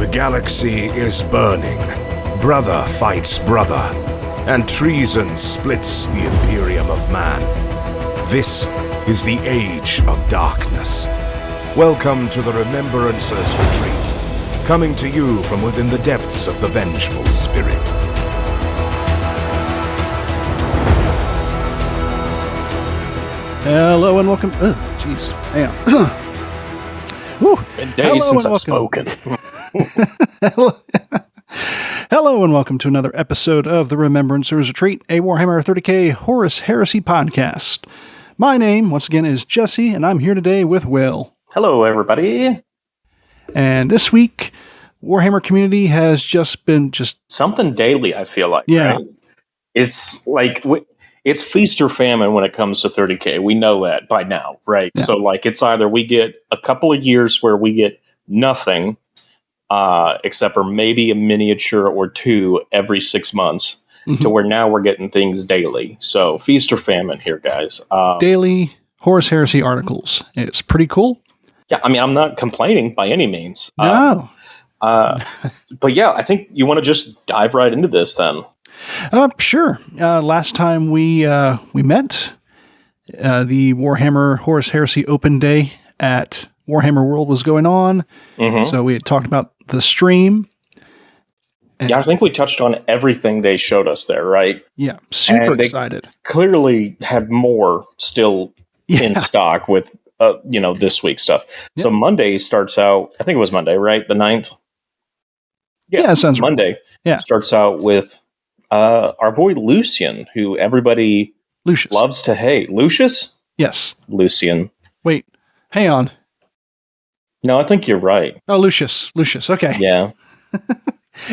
The galaxy is burning. Brother fights brother, and treason splits the Imperium of man. This is the Age of Darkness. Welcome to the Remembrancers retreat, coming to you from within the depths of the Vengeful Spirit. Hello and welcome. Oh, jeez. Damn. Been days since I've spoken. Hello and welcome to another episode of the Remembrancers Retreat, a Warhammer 30k Horus Heresy podcast. My name, once again, is Jesse, and I'm here today with Will. Hello, everybody. And this week, Warhammer Community has just been something daily, I feel like. Yeah. Right? It's like... It's feast or famine when it comes to 30K. We know that by now, right? Yeah. So, like, it's either we get a couple of years where we get nothing, except for maybe a miniature or two every 6 months, to where now we're getting things daily. So, feast or famine here, guys. Daily Horus Heresy articles. It's pretty cool. Yeah, I mean, I'm not complaining by any means. No. But yeah, I think you want to just dive right into this then. Sure. Last time we met, the Warhammer Horus Heresy Open Day at Warhammer World was going on. So we had talked about the stream. Yeah, I think we touched on everything they showed us there, right? Yeah, super excited. Clearly had more still in stock with, this week's stuff. Yep. So Monday starts out, I think it was Monday, right? The 9th? Yeah, it sounds Monday. Right. Yeah. Starts out with our boy Lucian, who everybody loves to hate. Lucius? Yes. Lucian. Wait, hang on. No, I think you're right. Oh, Lucius. Okay. Yeah.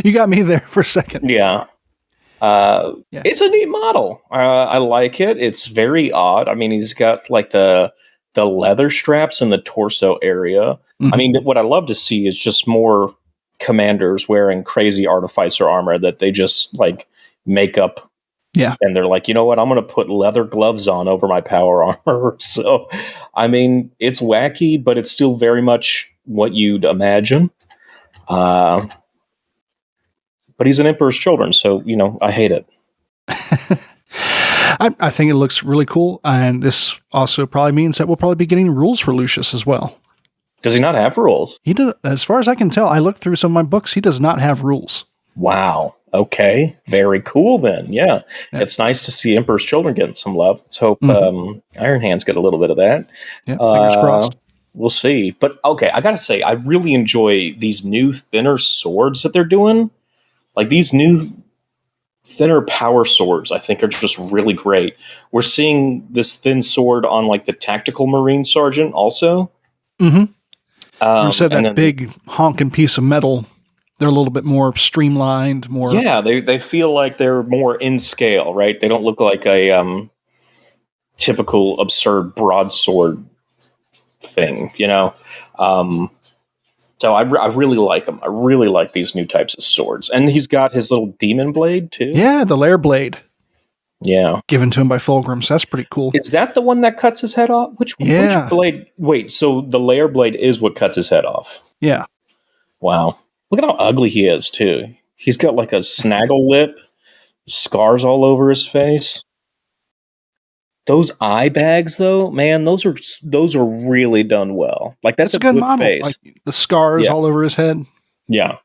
You got me there for a second. Yeah. It's a neat model. I like it. It's very odd. I mean, he's got like the leather straps in the torso area. I mean, what I love to see is just more commanders wearing crazy artificer armor that they just like make up. Yeah. And they're like, you know what? I'm going to put leather gloves on over my power armor. So, I mean, it's wacky, but it's still very much what you'd imagine. But he's an Emperor's Children, so, I hate it. I think it looks really cool. And this also probably means that we'll probably be getting rules for Lucius as well. Does he not have rules? He does. As far as I can tell, I looked through some of my books. He does not have rules. Wow. Okay. Very cool then. Yeah. It's nice to see Emperor's Children getting some love. Let's hope Iron Hands get a little bit of that. Yeah, fingers crossed. We'll see. But okay, I got to say, I really enjoy these new thinner swords that they're doing. Like these new thinner power swords, I think are just really great. We're seeing this thin sword on like the Tactical Marine Sergeant also. You said that big honking piece of metal. They're a little bit more streamlined, more. Yeah, they feel like they're more in scale, right? They don't look like a typical absurd broadsword thing, So I really like them. I really like these new types of swords, and he's got his little demon blade too. Yeah, the lair blade. Yeah, given to him by Fulgrim. So that's pretty cool. Is that the one that cuts his head off? Which blade? Wait, so the lair blade is what cuts his head off? Yeah. Wow. Look at how ugly he is, too. He's got like a snaggle lip, scars all over his face. Those eye bags, though, man, those are really done well. Like that's a good model. Face. Like the scars all over his head. Yeah.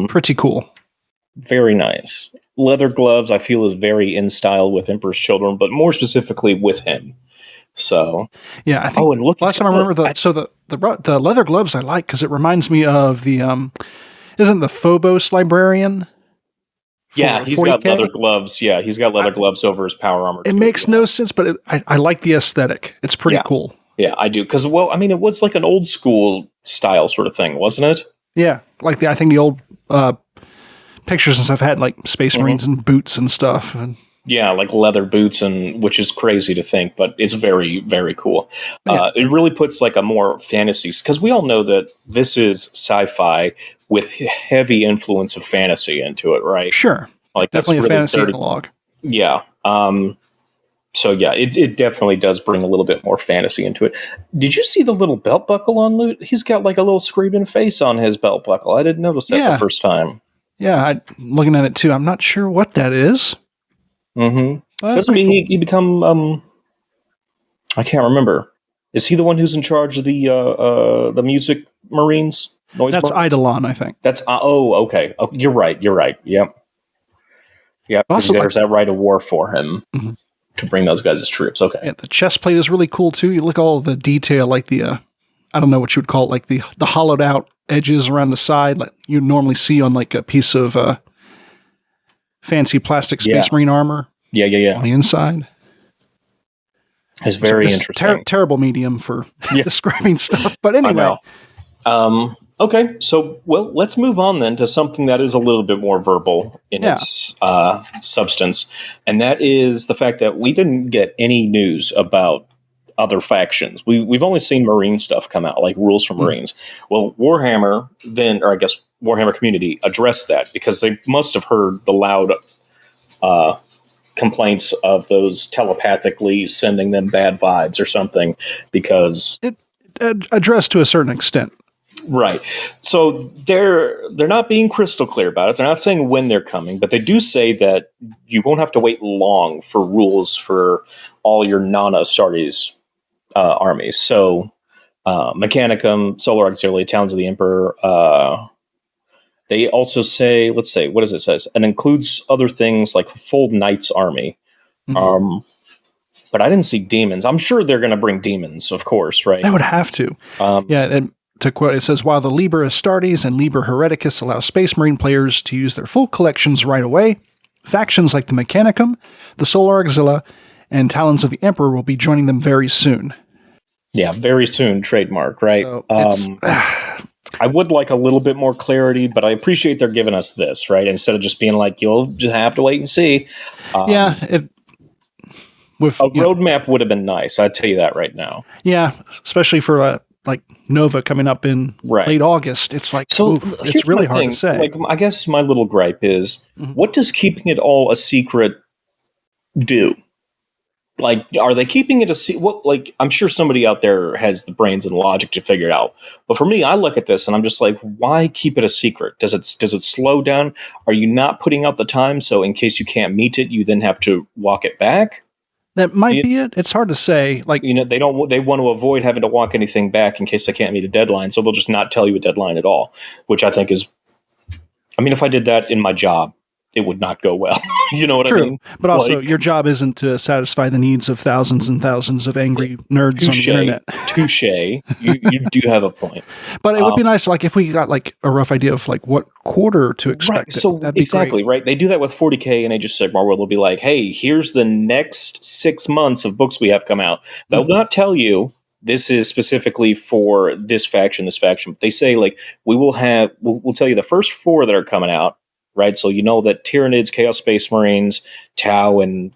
Pretty cool. Very nice. Leather gloves, I feel, is very in style with Emperor's Children, but more specifically with him. So yeah, I think. Oh, and look, last time I remember the leather gloves I like because it reminds me of the isn't the Phobos librarian? Yeah, he's 40K? Got leather gloves. Yeah, he's got leather gloves over his power armor. It makes no sense, but I like the aesthetic. It's pretty cool. Yeah, I do because it was like an old school style sort of thing, wasn't it? Yeah, like I think the old pictures and stuff had like Space Marines and boots and stuff. And yeah, like leather boots, which is crazy to think, but it's very, very cool. Yeah. It really puts like a more fantasy, because we all know that this is sci-fi with heavy influence of fantasy into it, right? Sure. Like definitely that's a fantasy analog. Yeah. So yeah, it definitely does bring a little bit more fantasy into it. Did you see the little belt buckle on Loot? He's got like a little screaming face on his belt buckle. I didn't notice that the first time. Yeah, looking at it too. I'm not sure what that is. Mm-hmm. Doesn't mean he become I can't remember. Is he the one who's in charge of the music Marines? That's Eidolon, I think. That's okay. Oh, you're right. Yep. Also, there's that right of war for him. Mm-hmm. To bring those guys as troops. Okay. Yeah, the chest plate is really cool too. You look at all the detail, like the I don't know what you would call it, like the hollowed out edges around the side, like you normally see on like a piece of fancy plastic Space Marine armor. Yeah. On the inside. It's very interesting. Terrible medium for describing stuff, but anyway. Okay, so let's move on then to something that is a little bit more verbal in its substance, and that is the fact that we didn't get any news about other factions. We've only seen Marine stuff come out, like rules for Marines. Well, Warhammer Warhammer Community addressed that because they must have heard the loud complaints of those telepathically sending them bad vibes or something, because it addressed to a certain extent. Right. So they're not being crystal clear about it. They're not saying when they're coming, but they do say that you won't have to wait long for rules for all your non-Astartes armies. So Mechanicum, Solar Auxiliary, Talons of the Emperor. They also say, let's say, what does it say? And includes other things like full Knight's army. Mm-hmm. But I didn't see demons. I'm sure they're going to bring demons, of course, right? They would have to. To quote, it says, while the Liber Astartes and Liber Hereticus allow Space Marine players to use their full collections right away, factions like the Mechanicum, the Solar Auxilia, and Talons of the Emperor will be joining them very soon. Yeah, very soon, trademark, right? So I would like a little bit more clarity, but I appreciate they're giving us this, right? Instead of just being like, you'll just have to wait and see. A roadmap would have been nice. I'd tell you that right now. Yeah, especially for like Nova coming up in late August. It's like, it's really hard to say. Like, I guess my little gripe is, what does keeping it all a secret do? Like, are they keeping it a secret? Like, I'm sure somebody out there has the brains and logic to figure it out. But for me, I look at this and I'm just like, why keep it a secret? Does it slow down? Are you not putting out the time so in case you can't meet it, you then have to walk it back? That might be it. It's hard to say. Like, they want to avoid having to walk anything back in case they can't meet a deadline, so they'll just not tell you a deadline at all. Which I think is, if I did that in my job, it would not go well. You know what I mean? But also, your job isn't to satisfy the needs of thousands and thousands of angry nerds on the internet. Touche. You do have a point. But it would be nice, like, if we got like a rough idea of like what quarter to expect. Right. So that'd be exactly great. Right. They do that with 40K and Age of Sigmar, where they'll be like, "Hey, here's the next 6 months of books we have come out." They'll not tell you this is specifically for this faction. But they say like, we'll tell you the first 4 that are coming out. Right, so you know that Tyranids, Chaos Space Marines, Tau, and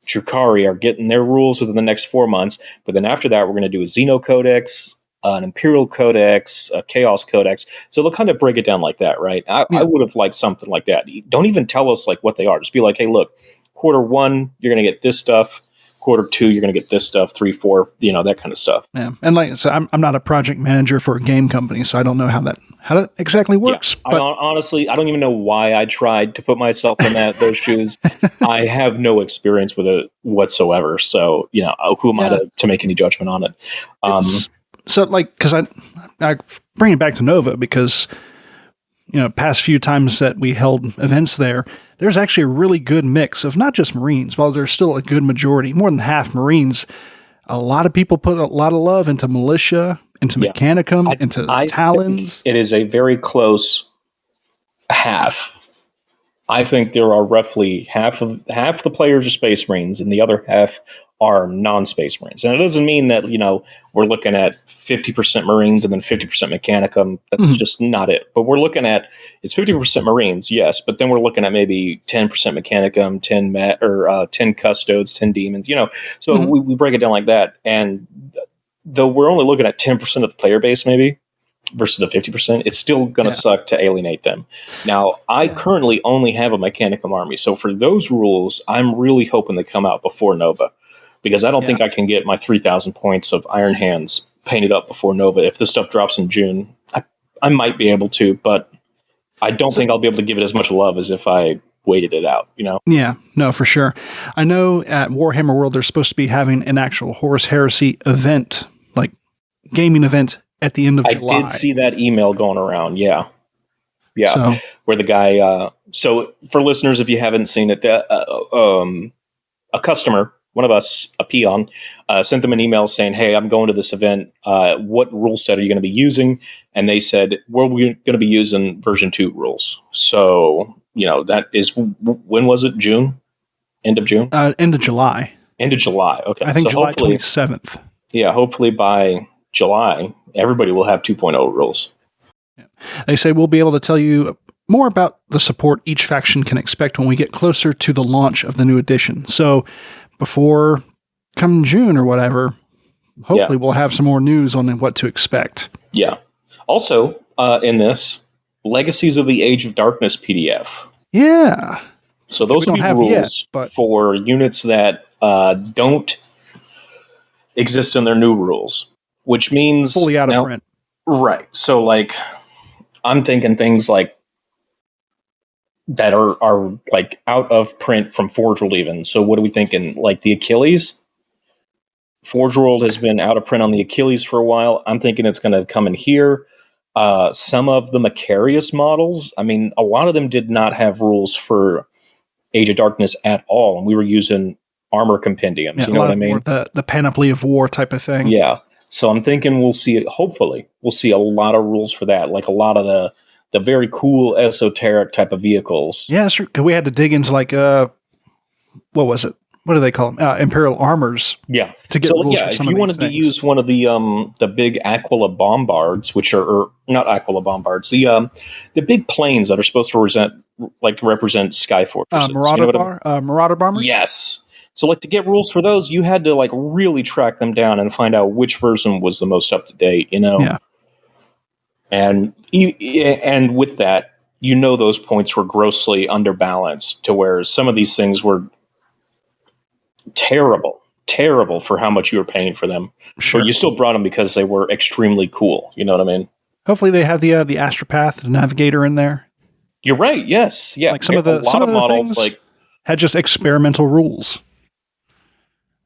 Drukhari are getting their rules within the next 4 months. But then after that, we're going to do a Xeno Codex, an Imperial Codex, a Chaos Codex. So they'll kind of break it down like that, right? I would have liked something like that. Don't even tell us like what they are. Just be like, hey, look, quarter 1, you're going to get this stuff. Quarter 2, you're going to get this stuff. 3, 4, that kind of stuff. Yeah, and like so, I'm not a project manager for a game company, so I don't know how that exactly works. Yeah. But honestly, I don't even know why I tried to put myself in those shoes. I have no experience with it whatsoever. So who am I to make any judgment on it? So like, because I bring it back to Nova because past few times that we held events there's actually a really good mix of not just Marines. While there's still a good majority, more than half Marines, a lot of people put a lot of love into militia, into Mechanicum, into Talons. It is a very close half. I think there are roughly half the players are Space Marines, and the other half are non-Space Marines. And it doesn't mean that we're looking at 50% Marines and then 50% Mechanicum. That's just not it. But we're looking at it's 50% Marines, yes, but then we're looking at maybe 10% Mechanicum, 10 Custodes, 10 Demons. So we break it down like that. And though we're only looking at 10% of the player base, maybe, versus the 50%, it's still going to suck to alienate them. Now, I currently only have a Mechanicum army, so for those rules, I'm really hoping they come out before Nova. because I don't think I can get my 3,000 points of Iron Hands painted up before Nova. If this stuff drops in June, I might be able to, but I don't think I'll be able to give it as much love as if I waited it out, you know? Yeah, no, for sure. I know at Warhammer World, they're supposed to be having an actual Horus Heresy event, like gaming event at the end of July. I did see that email going around, yeah. Yeah, so, where the guy, so for listeners, if you haven't seen it, a customer, one of us, a peon, sent them an email saying, hey, I'm going to this event. What rule set are you going to be using? And they said, we're going to be using version 2 rules. So, you know, that is, when was it? June? End of June? End of July. End of July, okay. I think so July 27th. Yeah, hopefully by July, everybody will have 2.0 rules. Yeah. They say we'll be able to tell you more about the support each faction can expect when we get closer to the launch of the new edition. So before come June or whatever, hopefully we'll have some more news on what to expect. Yeah. Also, in this, Legacies of the Age of Darkness PDF. Yeah. So those will be rules for units that don't exist in their new rules, which means fully out of print. Right. So, like, I'm thinking things like that are like out of print from Forge World even. So what are we thinking? Like the Achilles? Forge World has been out of print on the Achilles for a while. I'm thinking it's going to come in here. Some of the Macarius models, I mean, a lot of them did not have rules for Age of Darkness at all. And we were using armor compendiums. You know what I mean? The Panoply of War type of thing. Yeah. So I'm thinking hopefully we'll see a lot of rules for that. Like a lot of the very cool esoteric type of vehicles. Yeah, sure. Because we had to dig into like, what was it? What do they call them? Imperial armors. Yeah. To get rules for if some you of wanted to use one of the big Aquila bombards, which are or not Aquila bombards, the big planes that are supposed to represent Sky Fortresses. Marauder bombers. Yes. So like to get rules for those, you had to like really track them down and find out which version was the most up to date. You know. Yeah. And with that, you know, those points were grossly underbalanced to where some of these things were terrible for how much you were paying for them. Sure. But you still brought them because they were extremely cool. You know what I mean? Hopefully they have the Astropath, the Navigator in there. You're right. Yes. Yeah. Like some of the models like had just experimental rules.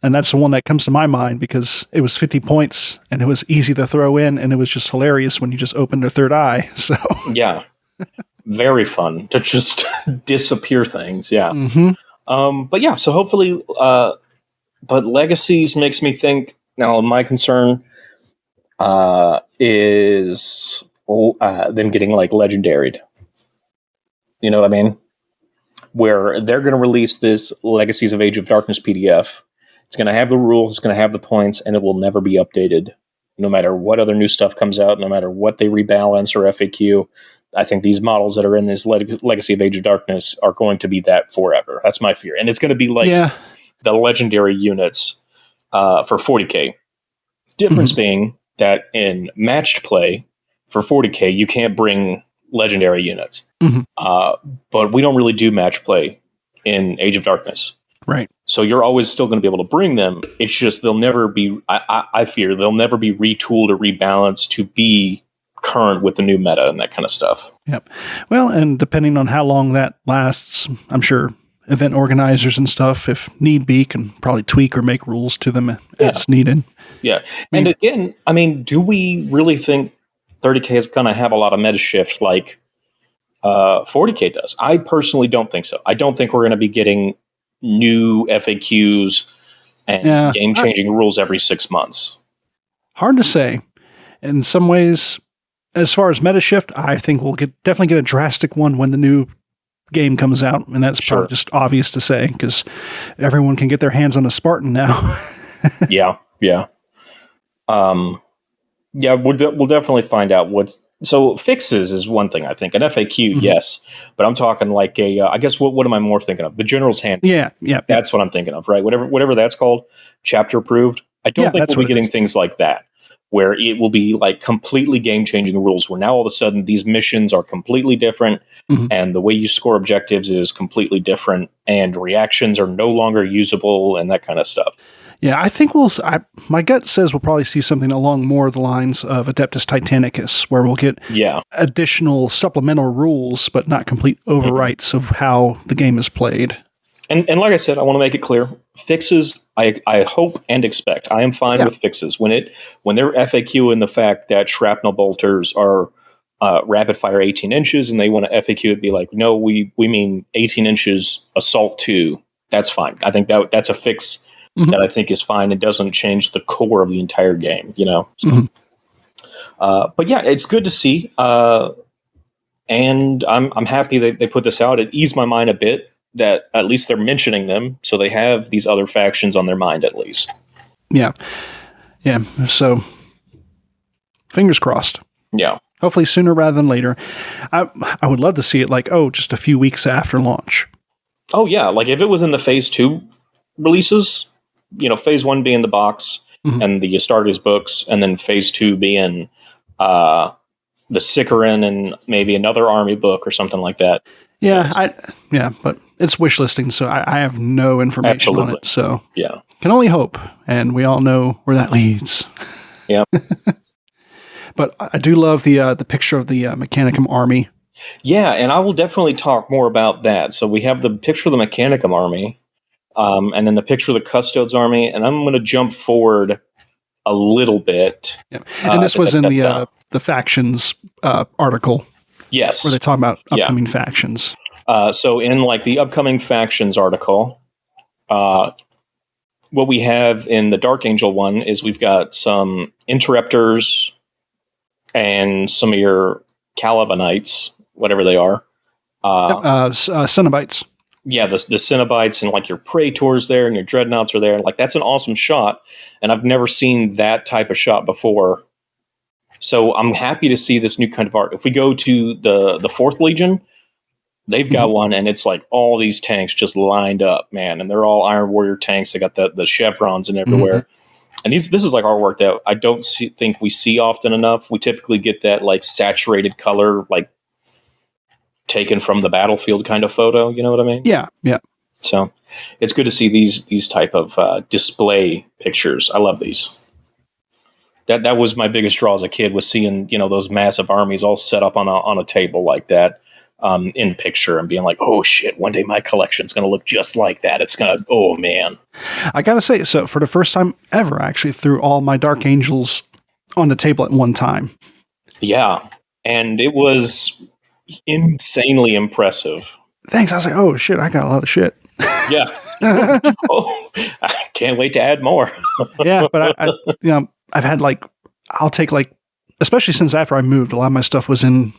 And that's the one that comes to my mind because it was 50 points and it was easy to throw in and it was just hilarious when you just opened their third eye. So yeah, very fun to just disappear things. Yeah. Mm-hmm. But yeah, so hopefully, but Legacies makes me think now my concern is them getting like legendaried. You know what I mean? Where they're going to release this Legacies of Age of Darkness PDF. It's going to have the rules, it's going to have the points, and it will never be updated. No matter what other new stuff comes out, no matter what they rebalance or FAQ, I think these models that are in this Legacy of Age of Darkness are going to be that forever. That's my fear. And it's going to be like the legendary units for 40K. Difference being that in matched play for 40K, you can't bring legendary units. But we don't really do match play in Age of Darkness. Right. So you're always still going to be able to bring them. It's just they'll never be, I fear, they'll never be retooled or rebalanced to be current with the new meta and that kind of stuff. Yep. Well, and depending on how long that lasts, I'm sure event organizers and stuff, if need be, can probably tweak or make rules to them as needed. Yeah. And again, I mean, do we really think 30K is going to have a lot of meta shift like 40K does? I personally don't think so. I don't think we're going to be getting new FAQs and game-changing rules every 6 months. Hard to say. In some ways, as far as meta shift, I think we'll definitely get a drastic one when the new game comes out, and that's probably just obvious to say because everyone can get their hands on a Spartan now. Yeah. We'll definitely find out what. So fixes is one thing, I think. An FAQ, yes. But I'm talking like I guess what am I more thinking of? The General's Handbook. Yeah. That's what I'm thinking of, right? Whatever that's called, chapter approved. I don't think we'll be getting things like that, where it will be like completely game-changing rules, where now all of a sudden these missions are completely different, and the way you score objectives is completely different, and reactions are no longer usable, and that kind of stuff. Yeah, I think my gut says we'll probably see something along more of the lines of Adeptus Titanicus, where we'll get additional supplemental rules, but not complete overwrites of how the game is played. And like I said, I want to make it clear, fixes, I hope and expect. I am fine with fixes. When they're FAQ in the fact that shrapnel bolters are rapid fire 18 inches, and they want to FAQ it, be like, no, we mean 18 inches assault 2. That's fine. I think that's a fix that I think is fine. It doesn't change the core of the entire game, you know? So, but yeah, it's good to see. And I'm happy that they put this out. It eased my mind a bit that at least they're mentioning them. So they have these other factions on their mind, at least. Yeah. Yeah. So fingers crossed. Yeah. Hopefully sooner rather than later. I would love to see it like, just a few weeks after launch. Oh yeah. Like if it was in the phase 2 releases, you know, phase 1 being the box and the Astartes books, and then phase 2 being the Sicaran and maybe another army book or something like that. Yeah, but it's wish listing, so I have no information on it. So yeah, can only hope, and we all know where that leads. Yeah, but I do love the picture of the Mechanicum army. Yeah, and I will definitely talk more about that. So we have the picture of the Mechanicum army. And then the picture of the Custodes army, and I'm going to jump forward a little bit. Yeah. And this was in the factions article. Yes. Where they talk about upcoming factions. So in like the upcoming factions article, what we have in the Dark Angel one is we've got some Interrupters and some of your Calibanites, whatever they are. Cenobites. Yeah, the Cenobites and like your Praetors there and your Dreadnoughts are there. Like that's an awesome shot, and I've never seen that type of shot before. So I'm happy to see this new kind of art. If we go to the 4th Legion, they've got one, and it's like all these tanks just lined up, man, and they're all Iron Warrior tanks. They got the chevrons and everywhere. And this is like artwork that I don't think we see often enough. We typically get that like saturated color, like taken from the battlefield kind of photo, you know what I mean? Yeah. So it's good to see these type of display pictures. I love these. That was my biggest draw as a kid, was seeing, you know, those massive armies all set up on a table like that in picture, and being like, oh shit, one day my collection's going to look just like that. It's going to, oh man. I got to say, so for the first time ever, I actually threw all my Dark Angels on the table at one time. Yeah. And it was insanely impressive. Thanks. I was like, oh shit, I got a lot of shit. Yeah. Oh, I can't wait to add more. Yeah, but I've had I'll take especially since after I moved, a lot of my stuff was in,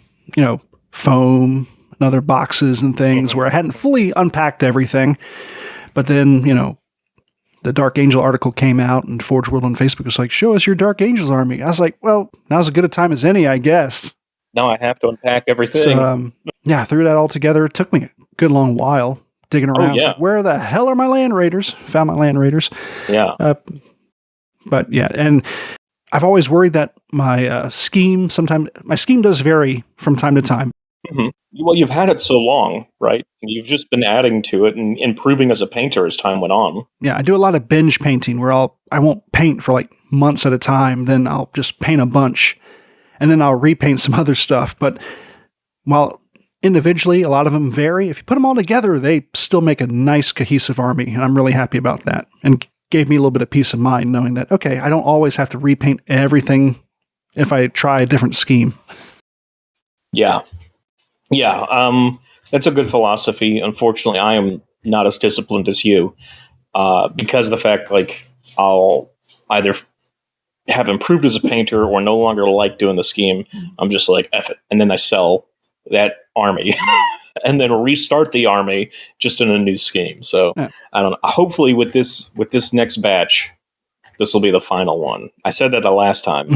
foam and other boxes and things where I hadn't fully unpacked everything. But then, the Dark Angel article came out, and Forge World on Facebook was like, show us your Dark Angels army. I was like, well, now's as good a time as any, I guess. Now I have to unpack everything. So, I threw that all together. It took me a good long while digging around. Oh, yeah. Like, where the hell are my Land Raiders? Found my Land Raiders. Yeah. But yeah, and I've always worried that my scheme does vary from time to time. Mm-hmm. Well, you've had it so long, right? You've just been adding to it and improving as a painter as time went on. Yeah, I do a lot of binge painting where I won't paint for months at a time. Then I'll just paint a bunch, and then I'll repaint some other stuff. But while individually a lot of them vary, if you put them all together, they still make a nice cohesive army, and I'm really happy about that. And gave me a little bit of peace of mind knowing that, okay, I don't always have to repaint everything if I try a different scheme. Yeah. Yeah. That's a good philosophy. Unfortunately, I am not as disciplined as you because of the fact, I'll either have improved as a painter or no longer like doing the scheme. I'm just like, F it. And then I sell that army and then restart the army just in a new scheme. So yeah. I don't know. Hopefully with this next batch, this will be the final one. I said that the last time.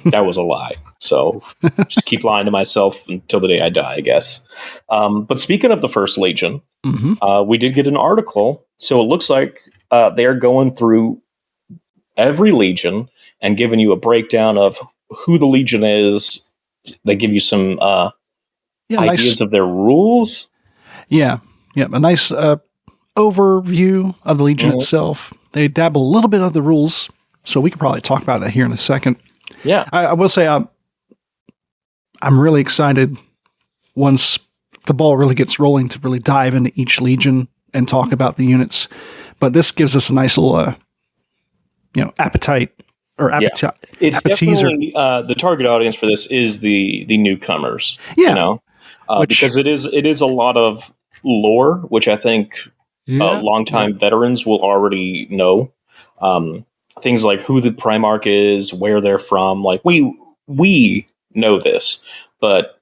That was a lie. So just keep lying to myself until the day I die, I guess. But speaking of the First Legion, we did get an article. So it looks like they're going through every Legion and giving you a breakdown of who the Legion is. They give you some ideas of their rules. Yeah. Yeah. A nice overview of the Legion itself. They dabble a little bit of the rules, so we could probably talk about that here in a second. Yeah. I will say I'm really excited once the ball really gets rolling to really dive into each legion and talk about the units. But this gives us a nice little, appetite or appetite. It's appetizer. definitely the target audience for this is the newcomers. Yeah. Because it is a lot of lore, which I think longtime veterans will already know. Things like who the Primarch is, where they're from. Like we know this, but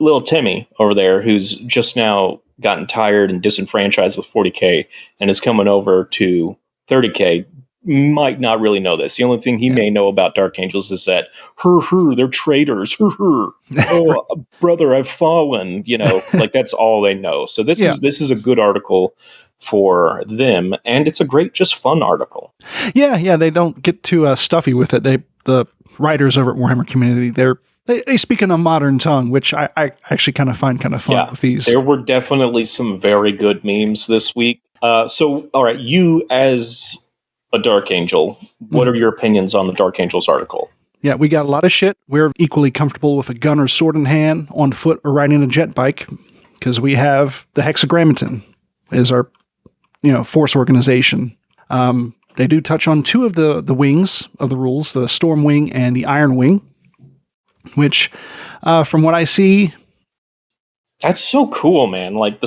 little Timmy over there, who's just now gotten tired and disenfranchised with 40K and is coming over to 30K, might not really know this. The only thing he may know about Dark Angels is that they're traitors. Oh, brother, I've fallen. Like that's all they know. So this is a good article for them, and it's a great, just fun article. Yeah. They don't get too stuffy with it. The writers over at Warhammer Community, they speak in a modern tongue, which I actually kind of find kind of fun with these. There were definitely some very good memes this week. So, all right, you as a Dark Angel, what are your opinions on the Dark Angels article? Yeah, we got a lot of shit. We're equally comfortable with a gun or sword in hand, on foot, or riding a jet bike, because we have the Hexagrammaton as our force organization. They do touch on two of the wings of the rules, the Storm Wing and the Iron Wing, which, from what I see... That's so cool, man. Like,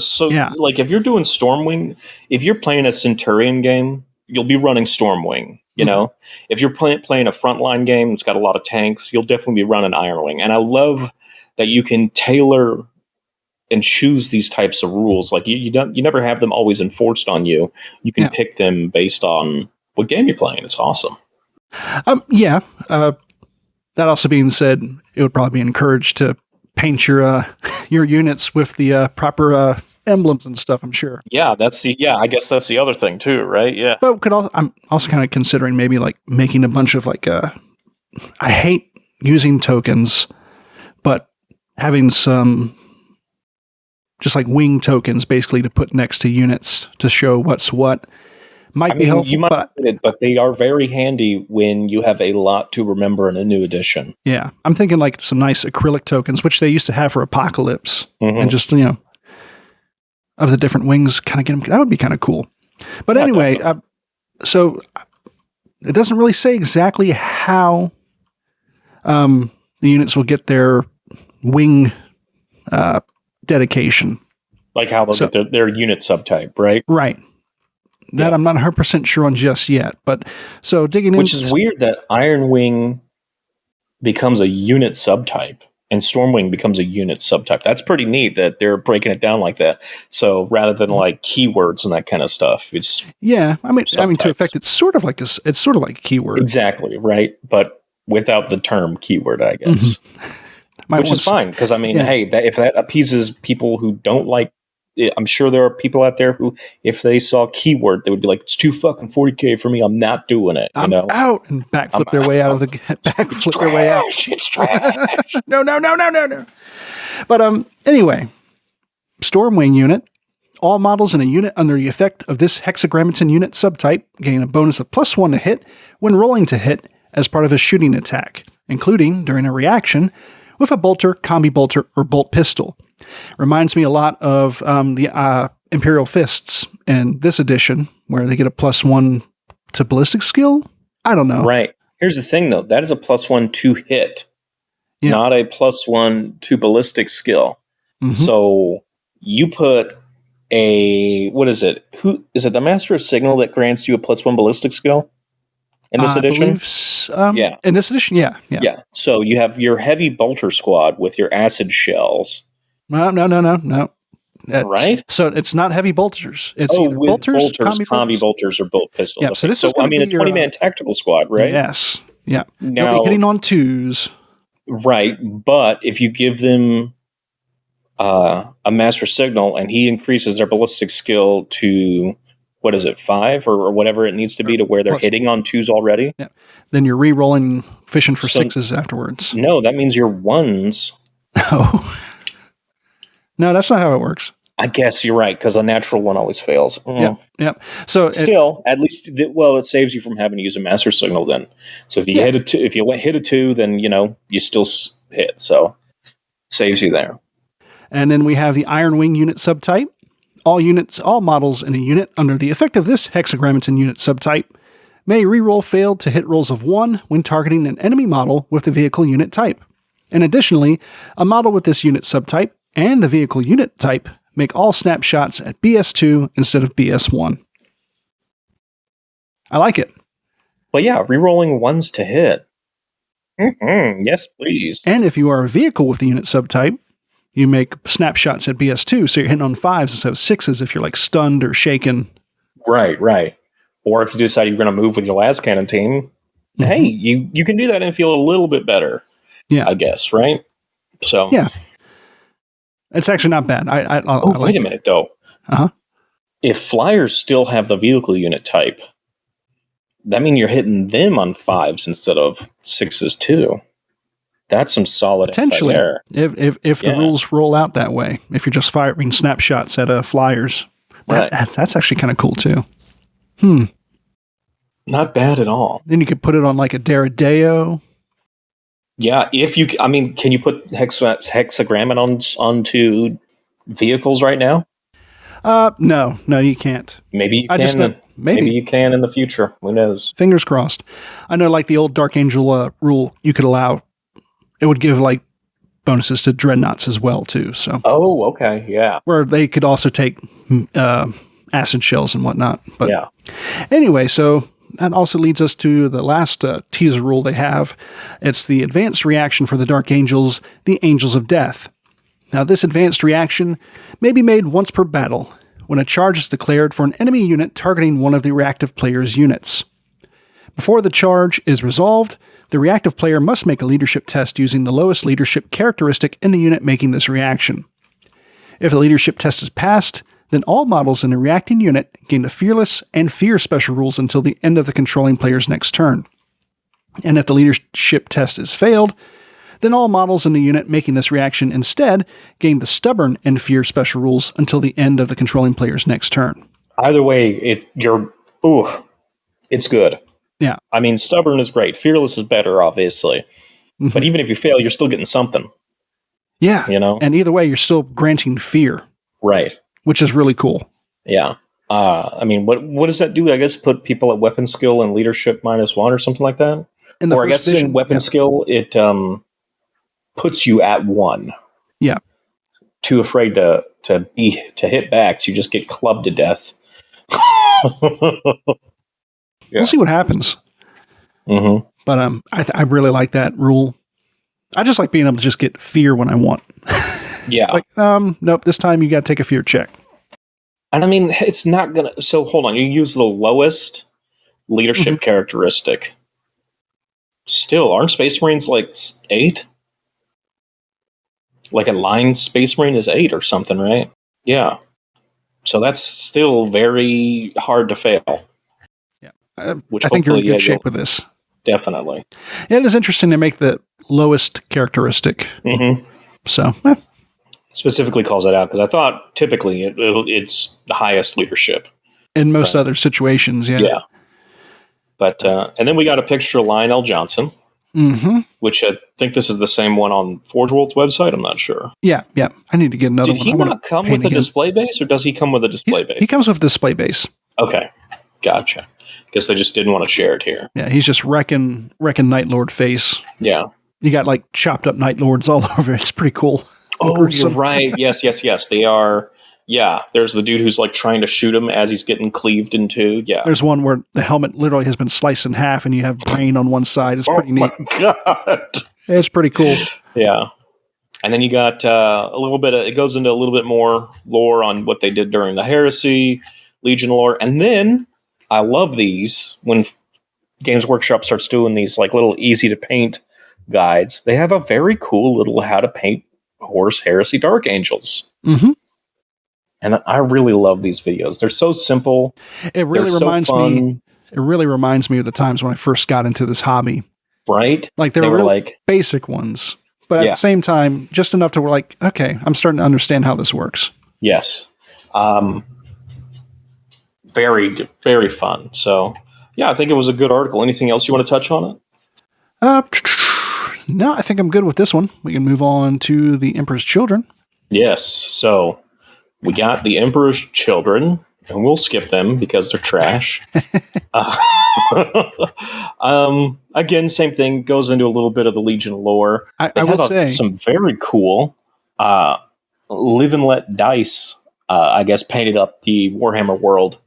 like if you're doing Stormwing, if you're playing a Centurion game, you'll be running Stormwing, If you're playing a frontline game that's got a lot of tanks, you'll definitely be running Ironwing. And I love that you can tailor and choose these types of rules. Like you never have them always enforced on you. You can pick them based on what game you're playing. It's awesome. That also being said, it would probably be encouraged to paint your units with the proper emblems and stuff, I'm sure. Yeah, I guess that's the other thing too, right? Yeah. But I'm also kind of considering maybe like making a bunch of like I hate using tokens, but having some just like wing tokens basically to put next to units to show what's what. Might be helpful. You might get it, but they are very handy when you have a lot to remember in a new edition. Yeah. I'm thinking like some nice acrylic tokens, which they used to have for Apocalypse. And just, of the different wings, kind of get them. That would be kind of cool. But anyway, so it doesn't really say exactly how the units will get their wing dedication. Like how they'll get their unit subtype, right? Right. That I'm not 100% sure on just yet. But so digging in. Which is weird that Ironwing becomes a unit subtype and Stormwing becomes a unit subtype. That's pretty neat that they're breaking it down like that. So rather than like keywords and that kind of stuff, it's to effect it's sort of like a keyword. Exactly, right? But without the term keyword, I guess. Which is fine because if that appeases people who don't like, I'm sure there are people out there who, if they saw keyword, they would be like, "It's too fucking 40K for me. I'm not doing it." I'm out and backflip their way out of the backflip their way out. It's trash. No. But anyway, Stormwing unit. All models in a unit under the effect of this Hexagrammaton unit subtype gain a bonus of +1 to hit when rolling to hit as part of a shooting attack, including during a reaction with a bolter, combi bolter, or bolt pistol. Reminds me a lot of the Imperial Fists in this edition, where they get a +1 to ballistic skill. I don't know. Right. Here's the thing, though. That is a +1 to hit, not a +1 to ballistic skill. So you put what is it? Who is it? The Master of Signal that grants you a +1 ballistic skill in this edition? In this edition, yeah. So you have your heavy bolter squad with your acid shells. No. Right? So it's not heavy bolters. It's bolters, combi bolters, or bolt pistols. Yeah, so this is a 20-man tactical squad, right? Yes. Yeah. Now, you'll be hitting on 2s. Right, but if you give them a Master Signal and he increases their ballistic skill to, 5 or whatever it needs to be to where they're hitting on 2s already. Yeah. Then you're re-rolling, fishing for 6s afterwards. No, that means your 1s. No, that's not how it works. I guess you're right, because a natural one always fails. Yep. So still, at least, it saves you from having to use a master signal then. So if you hit a 2, then, you still hit. So saves you there. And then we have the Ironwing unit subtype. All models in a unit under the effect of this hexagrammaton unit subtype may reroll failed to hit rolls of 1 when targeting an enemy model with the vehicle unit type. And additionally, a model with this unit subtype and the vehicle unit type make all snapshots at BS2 instead of BS1. I like it. But yeah, rerolling 1s to hit. Yes, please. And if you are a vehicle with the unit subtype, you make snapshots at BS2, so you're hitting on 5s instead of 6s if you're like stunned or shaken. Right. Or if you decide you're going to move with your last cannon team, hey, you can do that and feel a little bit better. Yeah, I guess, right? So yeah. It's actually not bad. I like wait a minute, though. If flyers still have the vehicle unit type, that means you're hitting them on 5s instead of 6s too. That's some solid potentially. If the rules roll out that way, if you're just firing snapshots at flyers, that's actually kind of cool too. Not bad at all. Then you could put it on like a Deradeo. Yeah, can you put hexagrammatons onto vehicles right now? No, you can't. Maybe you can. Maybe you can in the future. Who knows? Fingers crossed. I know, like the old Dark Angel rule, you could allow. It would give like bonuses to dreadnoughts as well too. So. Oh, okay, yeah. Where they could also take acid shells and whatnot. But yeah. Anyway, so. That also leads us to the last teaser rule they have. It's the advanced reaction for the Dark Angels, the Angels of Death. Now, this advanced reaction may be made once per battle, when a charge is declared for an enemy unit targeting one of the reactive player's units. Before the charge is resolved, the reactive player must make a leadership test using the lowest leadership characteristic in the unit making this reaction. If the leadership test is passed, then all models in a reacting unit gain the Fearless and Fear special rules until the end of the controlling player's next turn. And if the leadership test is failed, then all models in the unit making this reaction instead gain the Stubborn and Fear special rules until the end of the controlling player's next turn. Either way, it's good. Yeah. I mean, Stubborn is great. Fearless is better, obviously. But even if you fail, you're still getting something. Yeah. And either way, you're still granting Fear. Right. Which is really cool. Yeah. What does that do? I guess put people at weapon skill and leadership -1 or something like that? Or I guess in weapon skill, it puts you at 1. Yeah. Too afraid to hit back, so you just get clubbed to death. We'll see what happens. But I really like that rule. I just like being able to just get Fear when I want. Yeah. It's like, nope, this time you got to take a Fear check. And I mean, it's not going to... So, hold on. You use the lowest leadership characteristic. Still, aren't Space Marines like 8? Like a line Space Marine is 8 or something, right? Yeah. So that's still very hard to fail. Yeah. I think you're in good shape with this. Definitely. Yeah, it is interesting to make the lowest characteristic. So, specifically calls that out because I thought typically it's the highest leadership in most other situations. Yeah. But and then we got a picture of Lionel Johnson, which I think this is the same one on Forge World's website. I'm not sure. Yeah. I need to get another one. Did he not come with a display base, or does he come with a display base? He comes with a display base. Okay, gotcha. Guess they just didn't want to share it here. Yeah, he's just wrecking Night Lord face. Yeah, you got like chopped up Night Lords all over. It's pretty cool. Oh, you're right. Yes. They are. Yeah, there's the dude who's like trying to shoot him as he's getting cleaved in two. Yeah. There's one where the helmet literally has been sliced in half and you have brain on one side. It's pretty neat. Oh my God. It's pretty cool. Yeah. And then you got a little bit it goes into a little bit more lore on what they did during the Heresy, Legion lore. And then I love these when Games Workshop starts doing these like little easy to paint guides. They have a very cool little how to paint Horus Heresy Dark Angels. And I really love these videos. They're so simple. It really reminds me. It really reminds me of the times when I first got into this hobby. Right? Like they were like basic ones, but at the same time, just enough to where like, okay, I'm starting to understand how this works. Yes. Very, very fun. So, yeah, I think it was a good article. Anything else you want to touch on it? No, I think I'm good with this one. We can move on to the Emperor's Children. Yes. So we got the Emperor's Children, and we'll skip them because they're trash. Again, same thing. Goes into a little bit of the Legion lore. I will say some very cool live and let dice. I guess painted up the Warhammer world.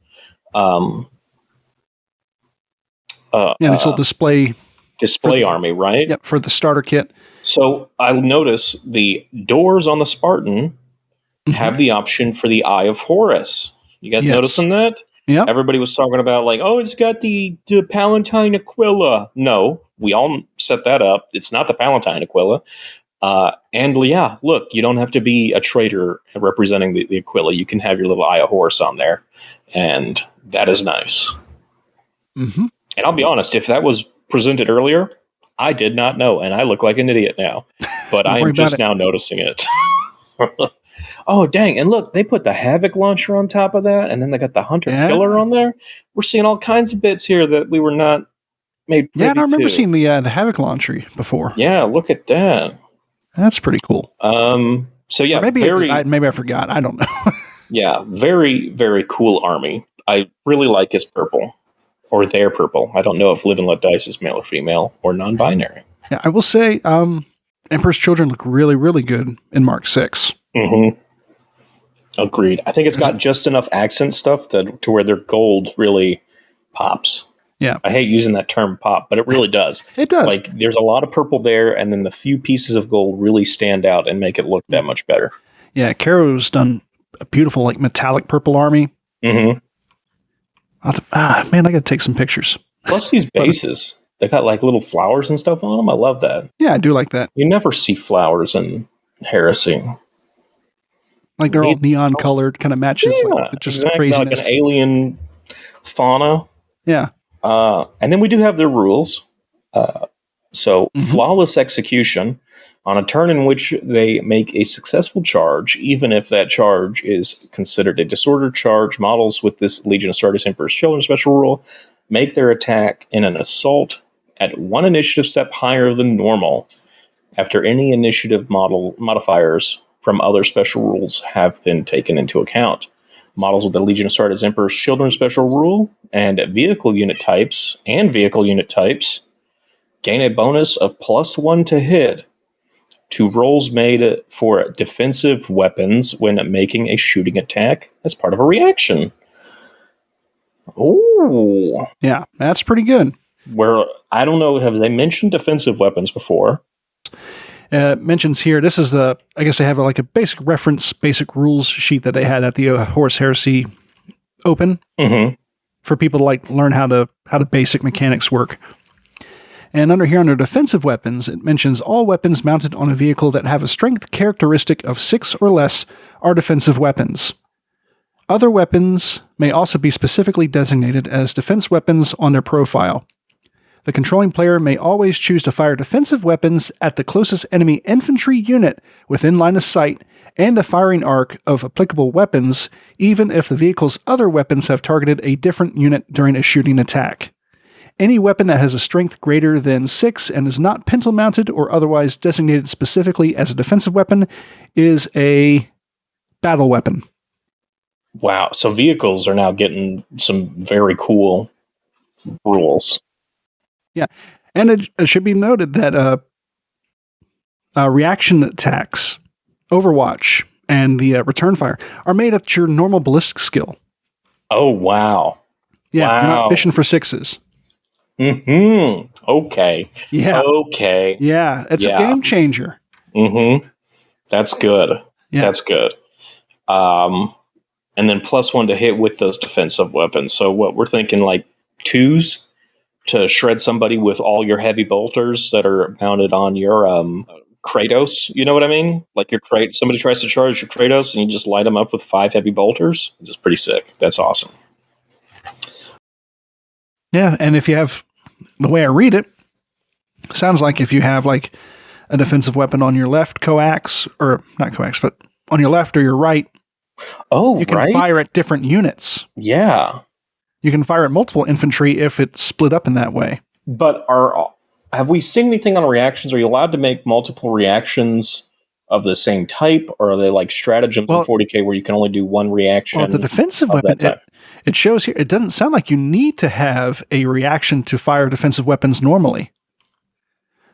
This little display army, right? Yep, for the starter kit. So I notice the doors on the Spartan have the option for the Eye of Horus. You guys noticing that? Yeah. Everybody was talking about like, oh, it's got the Palatine Aquila. No, we all set that up. It's not the Palatine Aquila. And yeah, look, you don't have to be a traitor representing the Aquila. You can have your little Eye of Horus on there. And that is nice. Mm-hmm. And I'll be honest, if that was presented earlier, I did not know, and I look like an idiot now. But I am just now noticing it. Oh, dang. And look, they put the Havoc launcher on top of that, and then they got the Hunter Killer on there. We're seeing all kinds of bits here that we were not made privy to. I remember seeing the Havoc launcher before. Yeah, look at that. That's pretty cool. So yeah, maybe I forgot. I don't know. Yeah, very, very cool army. I really like his purple. Or their purple. I don't know if Live and Let Dice is male or female or non-binary. Yeah, I will say Emperor's Children look really, really good in Mark 6. Mm-hmm. Agreed. I think it's got just enough accent stuff to where their gold really pops. Yeah. I hate using that term pop, but it really does. It does. Like, there's a lot of purple there, and then the few pieces of gold really stand out and make it look that much better. Yeah, Caro's done a beautiful, like, metallic purple army. Mm-hmm. Man, I got to take some pictures. Plus these bases. They got like little flowers and stuff on them. I love that. Yeah, I do like that. You never see flowers in Heresy. Like they're all neon colored, kind of matches. Yeah, like, just exactly. craziness. Like an alien fauna. Yeah. And then we do have their rules. Flawless execution. On a turn in which they make a successful charge, even if that charge is considered a disordered charge, models with this Legion of Astartes Emperor's Children special rule make their attack in an assault at one initiative step higher than normal after any initiative modifiers from other special rules have been taken into account. Models with the Legion of Astartes Emperor's Children special rule and vehicle unit types gain a bonus of +1 to hit to rolls made for defensive weapons when making a shooting attack as part of a reaction. Ooh. Yeah, that's pretty good. Where, I don't know, have they mentioned defensive weapons before? Mentions here, this is I guess they have like a basic reference, basic rules sheet that they had at the Horus Heresy Open for people to like learn how the basic mechanics work. And under defensive weapons, it mentions all weapons mounted on a vehicle that have a strength characteristic of 6 or less are defensive weapons. Other weapons may also be specifically designated as defense weapons on their profile. The controlling player may always choose to fire defensive weapons at the closest enemy infantry unit within line of sight and the firing arc of applicable weapons, even if the vehicle's other weapons have targeted a different unit during a shooting attack. Any weapon that has a strength greater than 6 and is not pintle-mounted or otherwise designated specifically as a defensive weapon is a battle weapon. Wow. So vehicles are now getting some very cool rules. Yeah. And it should be noted that reaction attacks, Overwatch, and the return fire are made at your normal ballistic skill. Oh, wow. Yeah, wow. You're not fishing for 6s. Okay. Yeah. Okay. Yeah. It's a game changer. That's good. Yeah. That's good. And then +1 to hit with those defensive weapons. So what we're thinking, like 2s to shred somebody with all your heavy bolters that are mounted on your Kratos. You know what I mean? Like your somebody tries to charge your Kratos and you just light them up with 5 heavy bolters. It's just pretty sick. That's awesome. Yeah. And if you have, the way I read it, sounds like if you have like a defensive weapon on your left coax, or not coax, but on your left or your right Oh, You can right? fire at different units. Yeah. You can fire at multiple infantry if it's split up in that way. But have we seen anything on reactions? Are you allowed to make multiple reactions of the same type, or are they like stratagems in 40K where you can only do one reaction? Well, the defensive weapon, it shows here, it doesn't sound like you need to have a reaction to fire defensive weapons normally.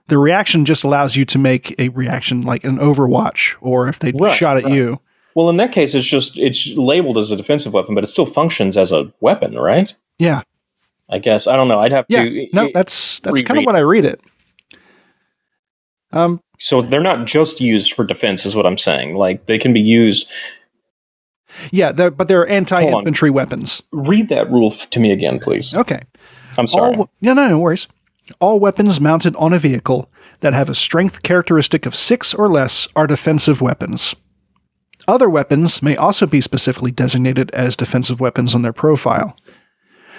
The reaction just allows you to make a reaction like an Overwatch, or if they shot at you. Well, in that case, it's labeled as a defensive weapon, but it still functions as a weapon, right? Yeah. I guess. I don't know. I'd have to. Yeah. No, that's kind of what I read it. So they're not just used for defense, is what I'm saying. Like, they can be used. Yeah, but they're anti-infantry weapons. Read that rule to me again, please. Okay. I'm sorry. No worries. All weapons mounted on a vehicle that have a strength characteristic of 6 or less are defensive weapons. Other weapons may also be specifically designated as defensive weapons on their profile.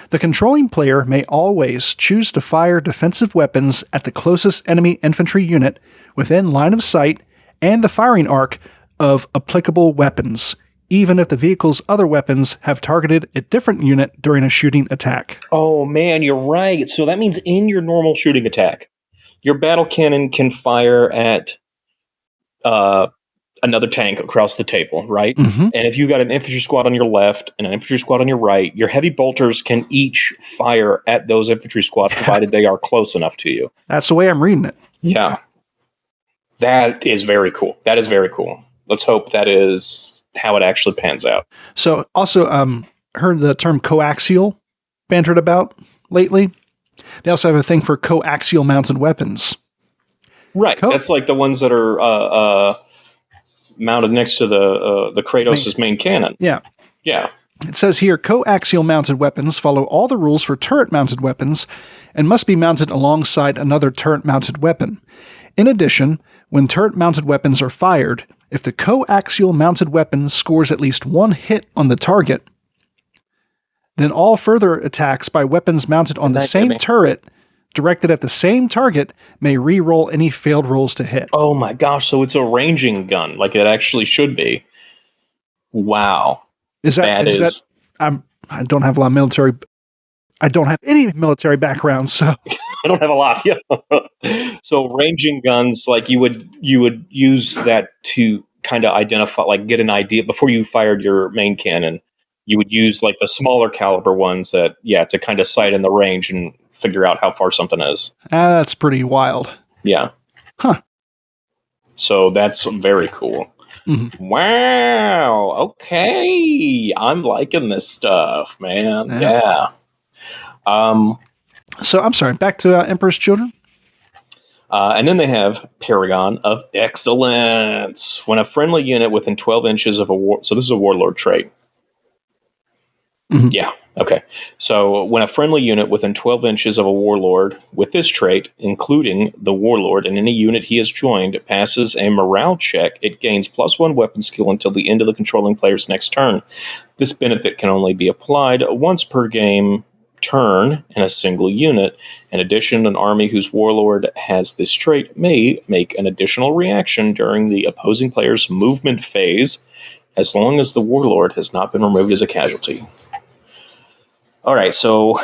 The controlling player may always choose to fire defensive weapons at the closest enemy infantry unit within line of sight and the firing arc of applicable weapons, even if the vehicle's other weapons have targeted a different unit during a shooting attack. Oh, man, you're right. So that means in your normal shooting attack, your battle cannon can fire at another tank across the table, right? Mm-hmm. And if you got an infantry squad on your left and an infantry squad on your right, your heavy bolters can each fire at those infantry squads, provided they are close enough to you. That's the way I'm reading it. Yeah. That is very cool. That is very cool. Let's hope that is how it actually pans out. So also heard the term coaxial bantered about lately. They also have a thing for coaxial mounted weapons. Right. That's like the ones that are mounted next to the Kratos' main cannon. Yeah. Yeah. It says here, coaxial mounted weapons follow all the rules for turret-mounted weapons and must be mounted alongside another turret-mounted weapon. In addition, when turret-mounted weapons are fired, if the coaxial mounted weapon scores at least one hit on the target, then all further attacks by weapons mounted on the same turret directed at the same target may re-roll any failed rolls to hit. Oh my gosh, so it's a ranging gun, like it actually should be. Wow. I don't have a lot of military. I don't have any military background, so I don't have a lot. Yeah. So ranging guns, like you would use that to kind of identify, like get an idea before you fired your main cannon. You would use like the smaller caliber ones that, to kind of sight in the range and figure out how far something is. That's pretty wild. Yeah. Huh. So that's very cool. Mm-hmm. Wow. Okay. I'm liking this stuff, man. Yeah. So I'm sorry, back to Emperor's Children. And then they have Paragon of Excellence. When a friendly unit within 12 inches of so this is a warlord trait. Mm-hmm. Yeah. Okay. So when a friendly unit within 12 inches of a warlord with this trait, including the warlord and any unit he has joined, passes a morale check, it gains +1 weapon skill until the end of the controlling player's next turn. This benefit can only be applied once per game turn in a single unit. In addition, an army whose warlord has this trait may make an additional reaction during the opposing player's movement phase, as long as the warlord has not been removed as a casualty. All right, so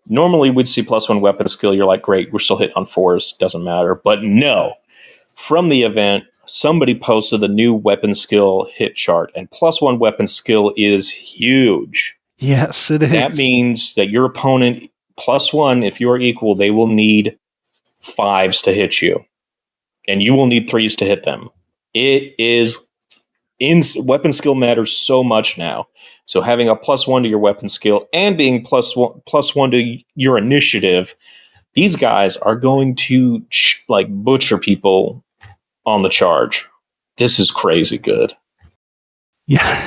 normally we'd see +1 weapon skill. You're like, great, we're still hitting on 4s, doesn't matter. But no, from the event, somebody posted the new weapon skill hit chart, and +1 weapon skill is huge. Yes, it is. That means that your opponent, +1, if you are equal, they will need 5s to hit you, and you will need 3s to hit them. It is weapon skill matters so much now. So having a +1 to your weapon skill and being +1 to your initiative, these guys are going to butcher people on the charge. This is crazy good. Yeah.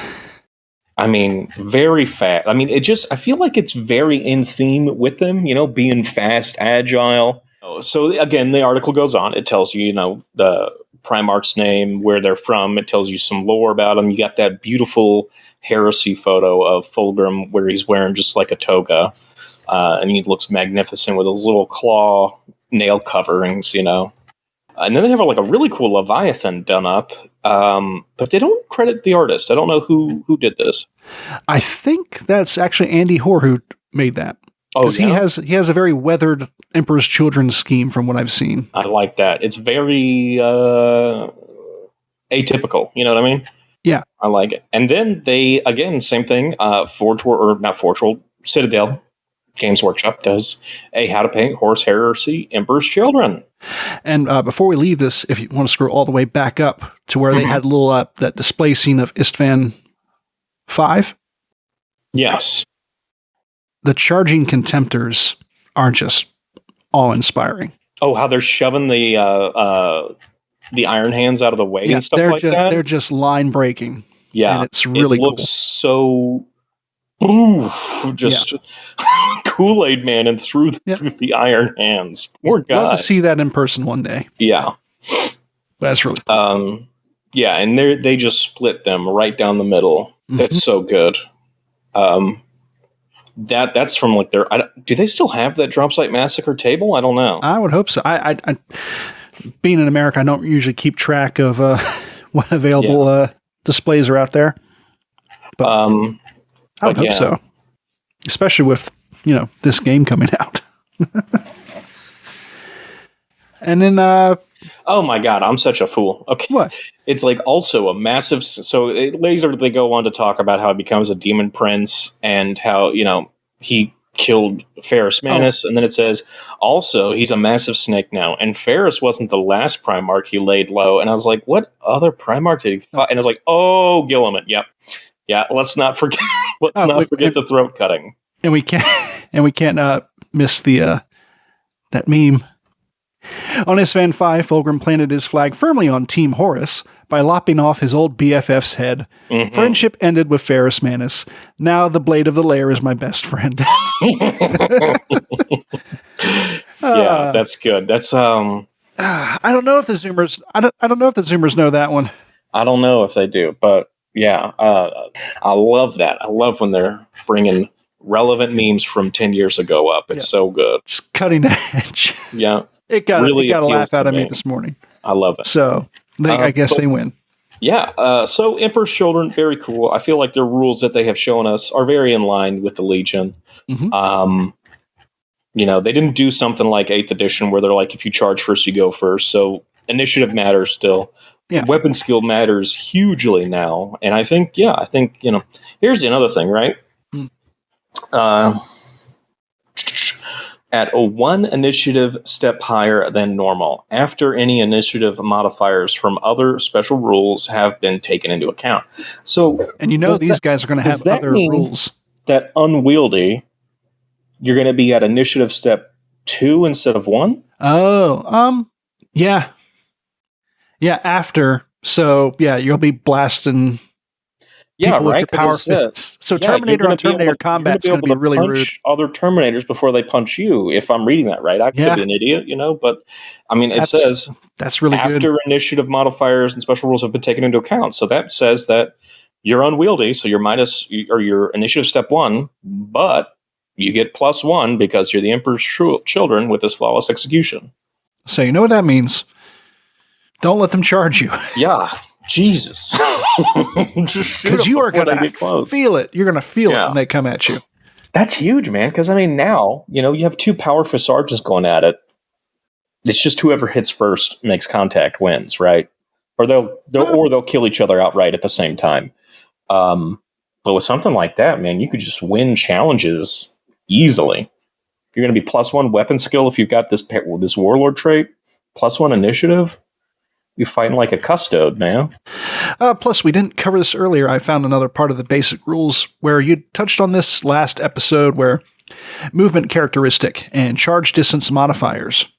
I mean, very fast. I mean, I feel like it's very in theme with them, being fast, agile. So again, the article goes on. It tells you, the Primarch's name, where they're from. It tells you some lore about them. You got that beautiful Heresy photo of Fulgrim where he's wearing just like a toga. And he looks magnificent with those little claw nail coverings, And then they have like a really cool Leviathan done up, but they don't credit the artist. I don't know who did this. I think that's actually Andy Hoare who made that. Oh, because he has a very weathered Emperor's Children scheme from what I've seen. I like that. It's very atypical. You know what I mean? Yeah, I like it. And then they again, same thing. Citadel Games Workshop does a How to Paint Horus Heresy Emperor's Children. And before we leave this, if you want to scroll all the way back up to where they had a little that display scene of Istvan 5. Yes. The charging contemptors are just awe-inspiring. Oh, how they're shoving the Iron Hands out of the way and stuff like that? They're just line breaking. Yeah. And it's really cool. It looks so... Kool-Aid Man and through the Iron Hands. Poor guy. Love to see that in person one day. Yeah. That's really cool. Yeah, and they just split them right down the middle. Mm-hmm. That's so good. That's from like their... do they still have that Drop Site Massacre table? I don't know. I would hope so. I being in America, I don't usually keep track of what available displays are out there. But I would hope so. Especially with, this game coming out. And then... oh my God, I'm such a fool. Okay. What? It's like also a massive... So later they go on to talk about how it becomes a demon prince and how, he killed Ferrus Manus. Oh. And then it says, also, he's a massive snake now. And Ferrus wasn't the last Primarch he laid low. And I was like, what other Primarch did he fight? And I was like, oh, Guilliman. Yep. Yeah, let's not forget. Forget the throat cutting. And we can't miss the that meme. On Istvan 5, Fulgrim planted his flag firmly on Team Horus by lopping off his old BFF's head. Mm-hmm. Friendship ended with Ferrus Manus. Now the blade of the lair is my best friend. Yeah, that's good. That's I don't know if the Zoomers. I don't know if the Zoomers know that one. I don't know if they do, but. Yeah, I love that. I love when they're bringing relevant memes from 10 years ago up. It's so good. Just cutting edge. Yeah. It got a laugh out of me this morning. I love it. So I guess they win. Yeah. So Emperor's Children, very cool. I feel like the rules that they have shown us are very in line with the Legion. Mm-hmm. They didn't do something like 8th edition where they're like, if you charge first, you go first. So initiative matters still. Yeah. Weapon skill matters hugely now. And I think, here's another thing, right? At a 1 initiative step higher than normal, after any initiative modifiers from other special rules have been taken into account. So, and these guys are going to have other rules. That unwieldy, you're going to be at initiative step 2 instead of 1? Oh, yeah. Yeah, after. So, you'll be blasting people with your power fists. So Terminator on Terminator combat is going to be really rude. Other Terminators before they punch you, if I'm reading that right. I could be an idiot, but I mean, it says that's really good. After initiative modifiers and special rules have been taken into account. So that says that you're unwieldy, so you're minus, or your initiative step 1, but you get +1 because you're the Emperor's children with this flawless execution. So you know what that means. Don't let them charge you. Yeah. Jesus. Because you are going to feel it. You're going to feel it when they come at you. That's huge, man. Because, I mean, now, you have 2 powerful sergeants going at it. It's just whoever hits first makes contact wins, right? Or they'll kill each other outright at the same time. But with something like that, man, you could just win challenges easily. You're going to be +1 weapon skill if you've got this warlord trait. +1 initiative. You're fighting like a custode, man. Plus, we didn't cover this earlier. I found another part of the basic rules where you touched on this last episode where movement characteristic and charge distance modifiers.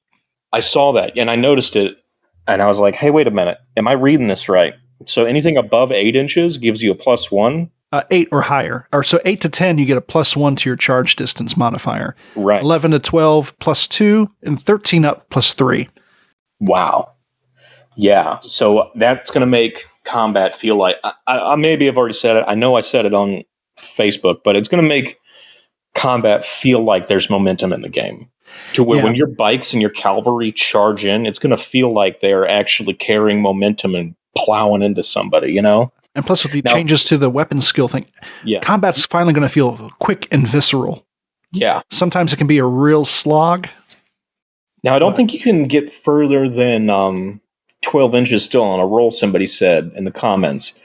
I saw that, and I noticed it, and I was like, hey, wait a minute. Am I reading this right? So anything above 8 inches gives you a +1? 8 or higher. Or so 8 to 10, you get a +1 to your charge distance modifier. Right. 11 to 12, +2, and 13 up, +3. Wow. Yeah, so that's going to make combat feel like... I maybe have already said it. I know I said it on Facebook, but it's going to make combat feel like there's momentum in the game. to where when your bikes and your cavalry charge in, it's going to feel like they're actually carrying momentum and plowing into somebody, you know? And plus, with the changes to the weapon skill thing, combat's finally going to feel quick and visceral. Yeah. Sometimes it can be a real slog. Now, I don't think you can get further than 12 inches still on a roll, somebody said in the comments.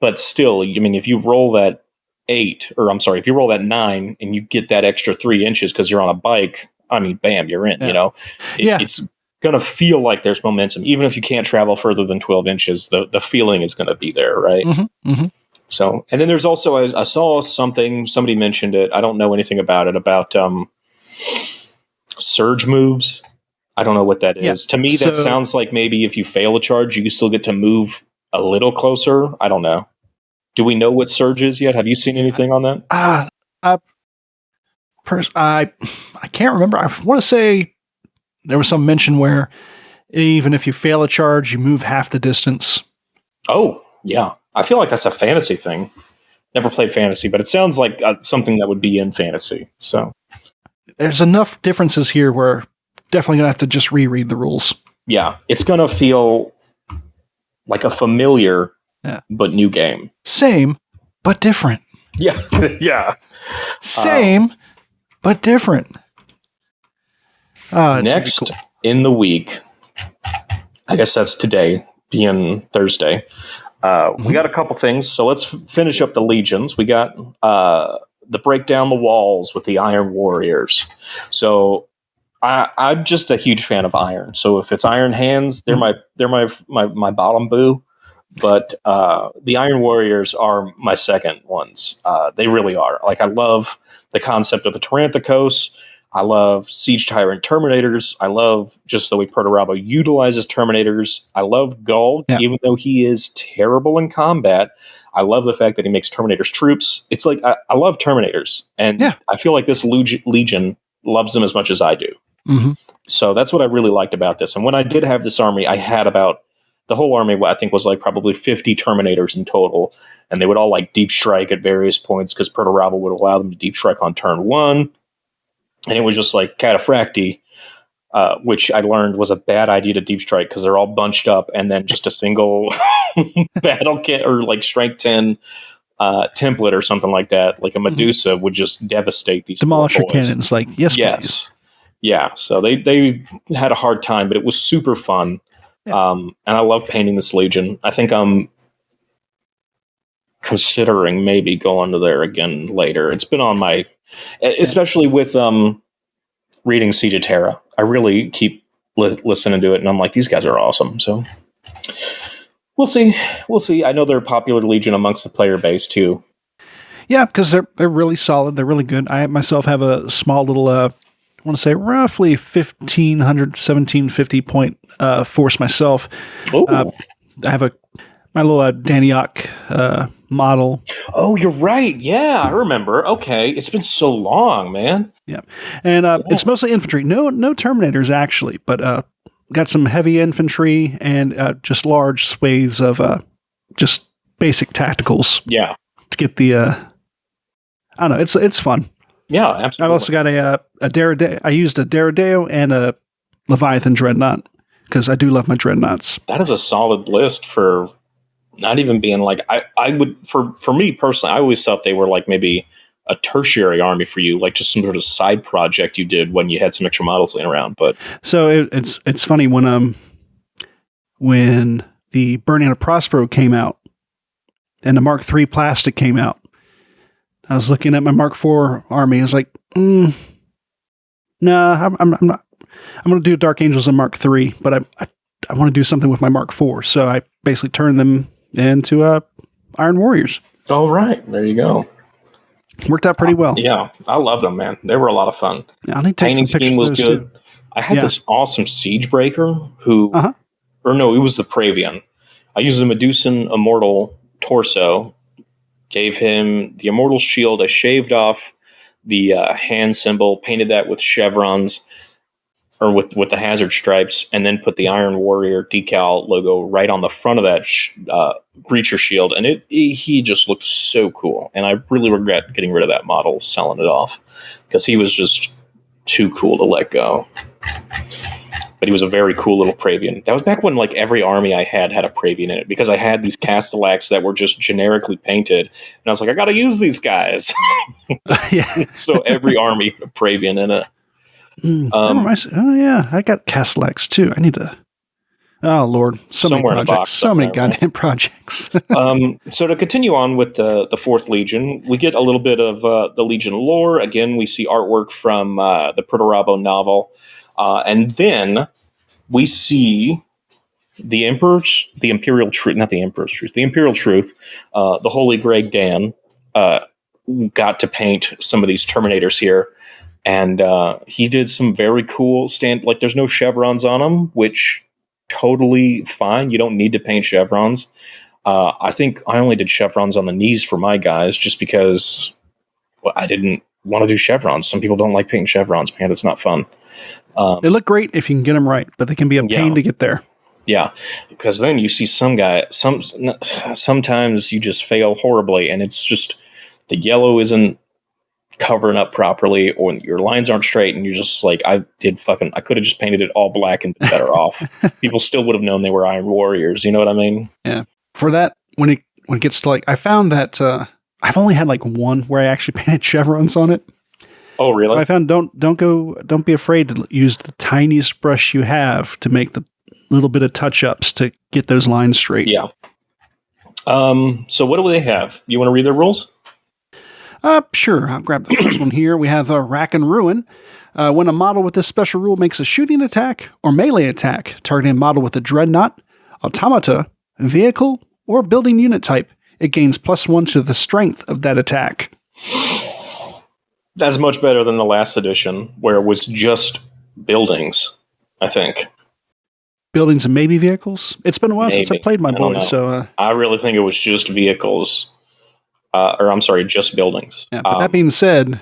But still, I mean, if you roll that if you roll that 9 and you get that extra 3 inches because you're on a bike, I mean, bam, you're in, you know? It's going to feel like there's momentum. Even if you can't travel further than 12 inches, the feeling is going to be there, right? Mm-hmm, mm-hmm. So, and then there's also, I saw somebody mentioned it, I don't know anything about it, about surge moves. I don't know what that is. To me, that sounds like maybe if you fail a charge, you still get to move a little closer. I don't know. Do we know what surge is yet? Have you seen anything on that? I can't remember. I want to say there was some mention where even if you fail a charge, you move half the distance. Oh, yeah. I feel like that's a fantasy thing. Never played fantasy, but it sounds like something that would be in fantasy. So there's enough differences here where definitely going to have to just reread the rules. Yeah, it's going to feel like a familiar but new game. Same, but different. Yeah, yeah. Same, but different. Next cool. In the week, I guess that's today, being Thursday. We got a couple things, so let's finish up the legions. We got the break down the walls with the Iron Warriors. So I'm just a huge fan of Iron. So if it's Iron Hands, they're my bottom boo. But the Iron Warriors are my second ones. They really are. Like, I love the concept of the Tyranthicos. I love Siege Tyrant Terminators. I love just the way Perturabo utilizes Terminators. I love Gull, even though he is terrible in combat. I love the fact that he makes Terminators troops. It's like, I love Terminators. And I feel like this Legion loves them as much as I do. Mm-hmm. So that's what I really liked about this. And when I did have this army, I had about the whole army, I think, was like probably 50 Terminators in total. And they would all like deep strike at various points because Perturabo would allow them to deep strike on turn 1. And it was just like Cataphracti, which I learned was a bad idea to deep strike because they're all bunched up, and then just a single battle kit or like strength 10 template or something like that, like a Medusa, would just devastate these Demolisher cannons. Like, yes. Please. Yeah. So they had a hard time, but it was super fun. Yeah. And I love painting this Legion. I think I'm considering maybe going to there again later. It's been on my, especially with reading Siege of Terra. I really keep listening to it, and I'm like, these guys are awesome. So we'll see. I know they're a popular Legion amongst the player base too. Yeah, because they're really solid. They're really good. I myself have a small little, I want to say roughly 1750 point force myself. I have my little Daniyok model. Oh, you're right. Yeah, I remember. Okay, it's been so long, man. Yeah, and it's mostly infantry. No Terminators actually, but got some heavy infantry and just large swathes of just basic tacticals. Yeah, to get the. I don't know. It's fun. Yeah, absolutely. I've also got a Daredeo. I used a Daredeo and a Leviathan Dreadnought because I do love my Dreadnoughts. That is a solid list for not even being like, I would, for me personally, I always thought they were like maybe a tertiary army for you, like just some sort of side project you did when you had some extra models laying around. But so it's funny when the Burning of Prospero came out and the Mark III plastic came out, I was looking at my Mark IV army. I was like, I'm not. I'm going to do Dark Angels and Mark III, but I want to do something with my Mark IV. So I basically turned them into Iron Warriors. Oh, right. There you go. Worked out pretty well. Yeah, I loved them, man. They were a lot of fun. Yeah, I need to take painting some scheme was good. Too. I had this awesome Siegebreaker who, or no, it was the Pravian. I used the Medusan Immortal torso. Gave him the Immortal Shield. I shaved off the hand symbol, painted that with chevrons, or with the hazard stripes, and then put the Iron Warrior decal logo right on the front of that breacher shield. And he just looked so cool. And I really regret getting rid of that model, selling it off, because he was just too cool to let go. But he was a very cool little Praevian. That was back when like every army I had a Praevian in it, because I had these Castellax that were just generically painted, and I was like, I got to use these guys. So every army had a Praevian in it. Oh yeah, I got Castellax too. I need to. Oh Lord, so many projects, so many goddamn projects. So to continue on with the Fourth Legion, we get a little bit of the Legion lore. Again, we see artwork from the Proto-Rabo novel. And then we see the Imperial Truth, the Holy Greg Dan got to paint some of these Terminators here. And he did some very cool like there's no chevrons on them, which totally fine. You don't need to paint chevrons. I think I only did chevrons on the knees for my guys just because I didn't want to do chevrons. Some people don't like painting chevrons, man. It's not fun. They look great if you can get them right, but they can be a pain to get there. Yeah, because then you see sometimes you just fail horribly, and it's just the yellow isn't covering up properly, or your lines aren't straight, and you're just like, I could have just painted it all black and been better off. People still would have known they were Iron Warriors. You know what I mean? Yeah. For that, when it gets to like, I found that I've only had like one where I actually painted chevrons on it. Oh, really? But I found don't be afraid to use the tiniest brush you have to make the little bit of touch-ups to get those lines straight. Yeah. So what do they have? You want to read their rules? Sure. I'll grab the first one here. We have Rack and Ruin. When a model with this special rule makes a shooting attack or melee attack, targeting a model with a dreadnought, automata, vehicle, or building unit type, it gains +1 to the strength of that attack. That's much better than the last edition, where it was just buildings, I think. Buildings and maybe vehicles? It's been a while since I played my boys, so... I really think it was just vehicles. Just buildings. Yeah, but that being said...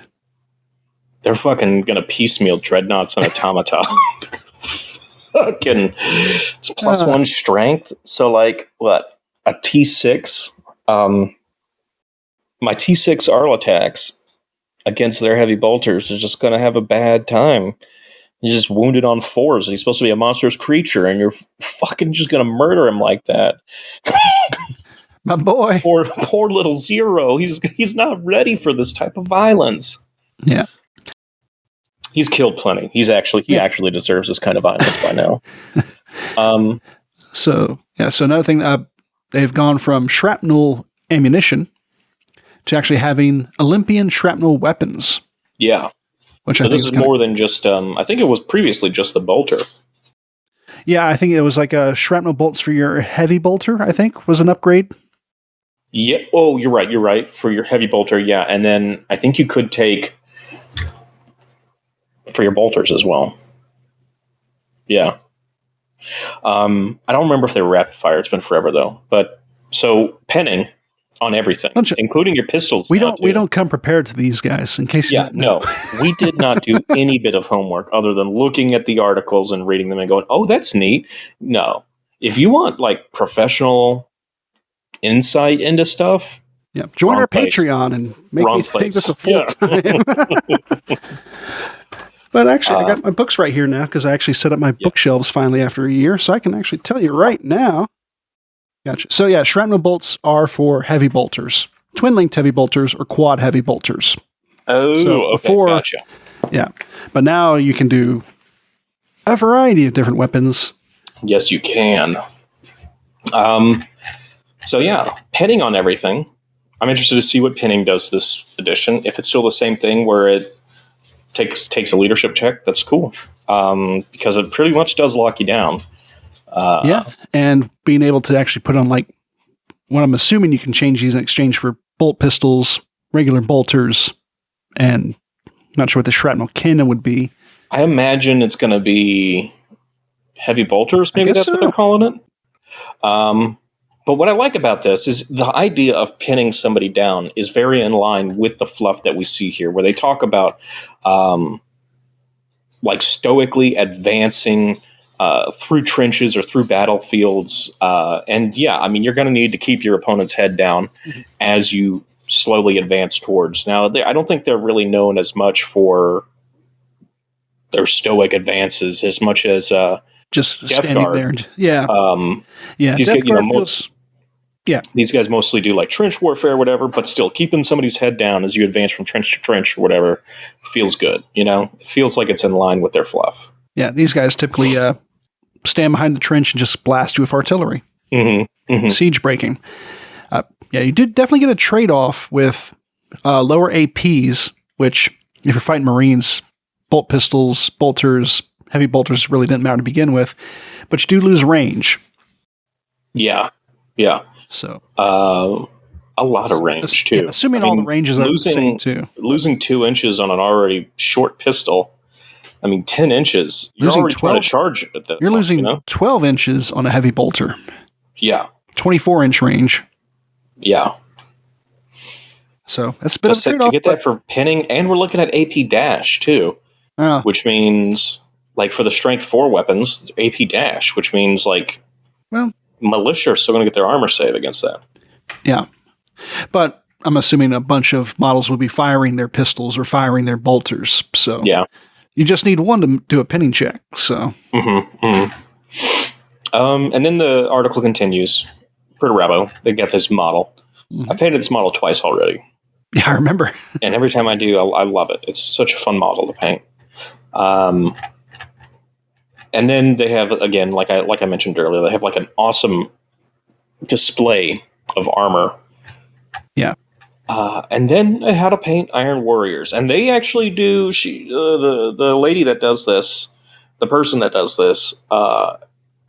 They're fucking gonna piecemeal dreadnoughts and automata. Fucking... It's +1 strength, so like, what? A T6? My T6 Arl attacks against their heavy bolters is just going to have a bad time. He's just wounded on 4s. He's supposed to be a monstrous creature, and you're fucking just going to murder him like that. My boy. Poor little Zero. He's not ready for this type of violence. Yeah. He's killed plenty. He actually deserves this kind of violence by now. So another thing, they've gone from shrapnel ammunition to actually having Olympian shrapnel weapons. Yeah. Which I think is more than just, I think it was previously just the bolter. Yeah, I think it was like a shrapnel bolts for your heavy bolter, I think, was an upgrade. Yeah. Oh, you're right. For your heavy bolter, yeah. And then I think you could take for your bolters as well. Yeah. I don't remember if they were rapid fire. It's been forever, though. But, so, penning on everything, including your pistols. We don't come prepared to these guys, in case you don't know. No, we did not do any bit of homework other than looking at the articles and reading them and going, oh, that's neat. No. If you want like professional insight into stuff, join our Patreon and make this a full time. But actually, I got my books right here now because I actually set up my bookshelves finally after a year, so I can actually tell you right now. Gotcha. So yeah, shrapnel bolts are for heavy bolters, twin-linked heavy bolters, or quad heavy bolters. Oh, so okay, gotcha. Yeah, but now you can do a variety of different weapons. Yes, you can. So yeah, pinning on everything. I'm interested to see what pinning does this edition. If it's still the same thing where it takes a leadership check, that's cool. Because it pretty much does lock you down. And being able to actually put on like what I'm assuming you can change these in exchange for bolt pistols, regular bolters, and not sure what the shrapnel cannon would be. I imagine it's going to be heavy bolters. Maybe that's what they're calling it. But what I like about this is the idea of pinning somebody down is very in line with the fluff that we see here, where they talk about like stoically advancing through trenches or through battlefields. And yeah, I mean, you're going to need to keep your opponent's head down as you slowly advance towards. Now, I don't think they're really known as much for their stoic advances as much as just Death standing Guard. there. Yeah. These Death guys, Guard feels... Yeah. These guys mostly do like trench warfare or whatever, but still keeping somebody's head down as you advance from trench to trench or whatever feels good. It feels like it's in line with their fluff. Yeah, these guys typically stand behind the trench and just blast you with artillery. Siege breaking. You did definitely get a trade-off with lower APs, which if you're fighting Marines, bolt pistols, bolters, heavy bolters really didn't matter to begin with, but you do lose range. Yeah. So a lot of range too. Yeah, assuming all the ranges are the same too. Losing 2 inches on an already short pistol. 10 inches. You're already trying to charge at that. You're losing 12 inches on a heavy bolter. Yeah. 24-inch range. Yeah. So that's a bit of a trade-off. To get that for pinning, and we're looking at AP dash too, which means like for the strength 4 weapons, AP dash, which means militia are still going to get their armor save against that. Yeah. But I'm assuming a bunch of models will be firing their pistols or firing their bolters. So yeah, you just need one to do a pinning check. So. And then the article continues. Per Rabo, they get this model. I painted this model twice already. Yeah, I remember. And every time I do, I love it. It's such a fun model to paint. And then they have, again, like I mentioned earlier, they have like an awesome display of armor. Yeah. And then how to paint Iron Warriors. And they actually do, the lady that does this, the person that does this,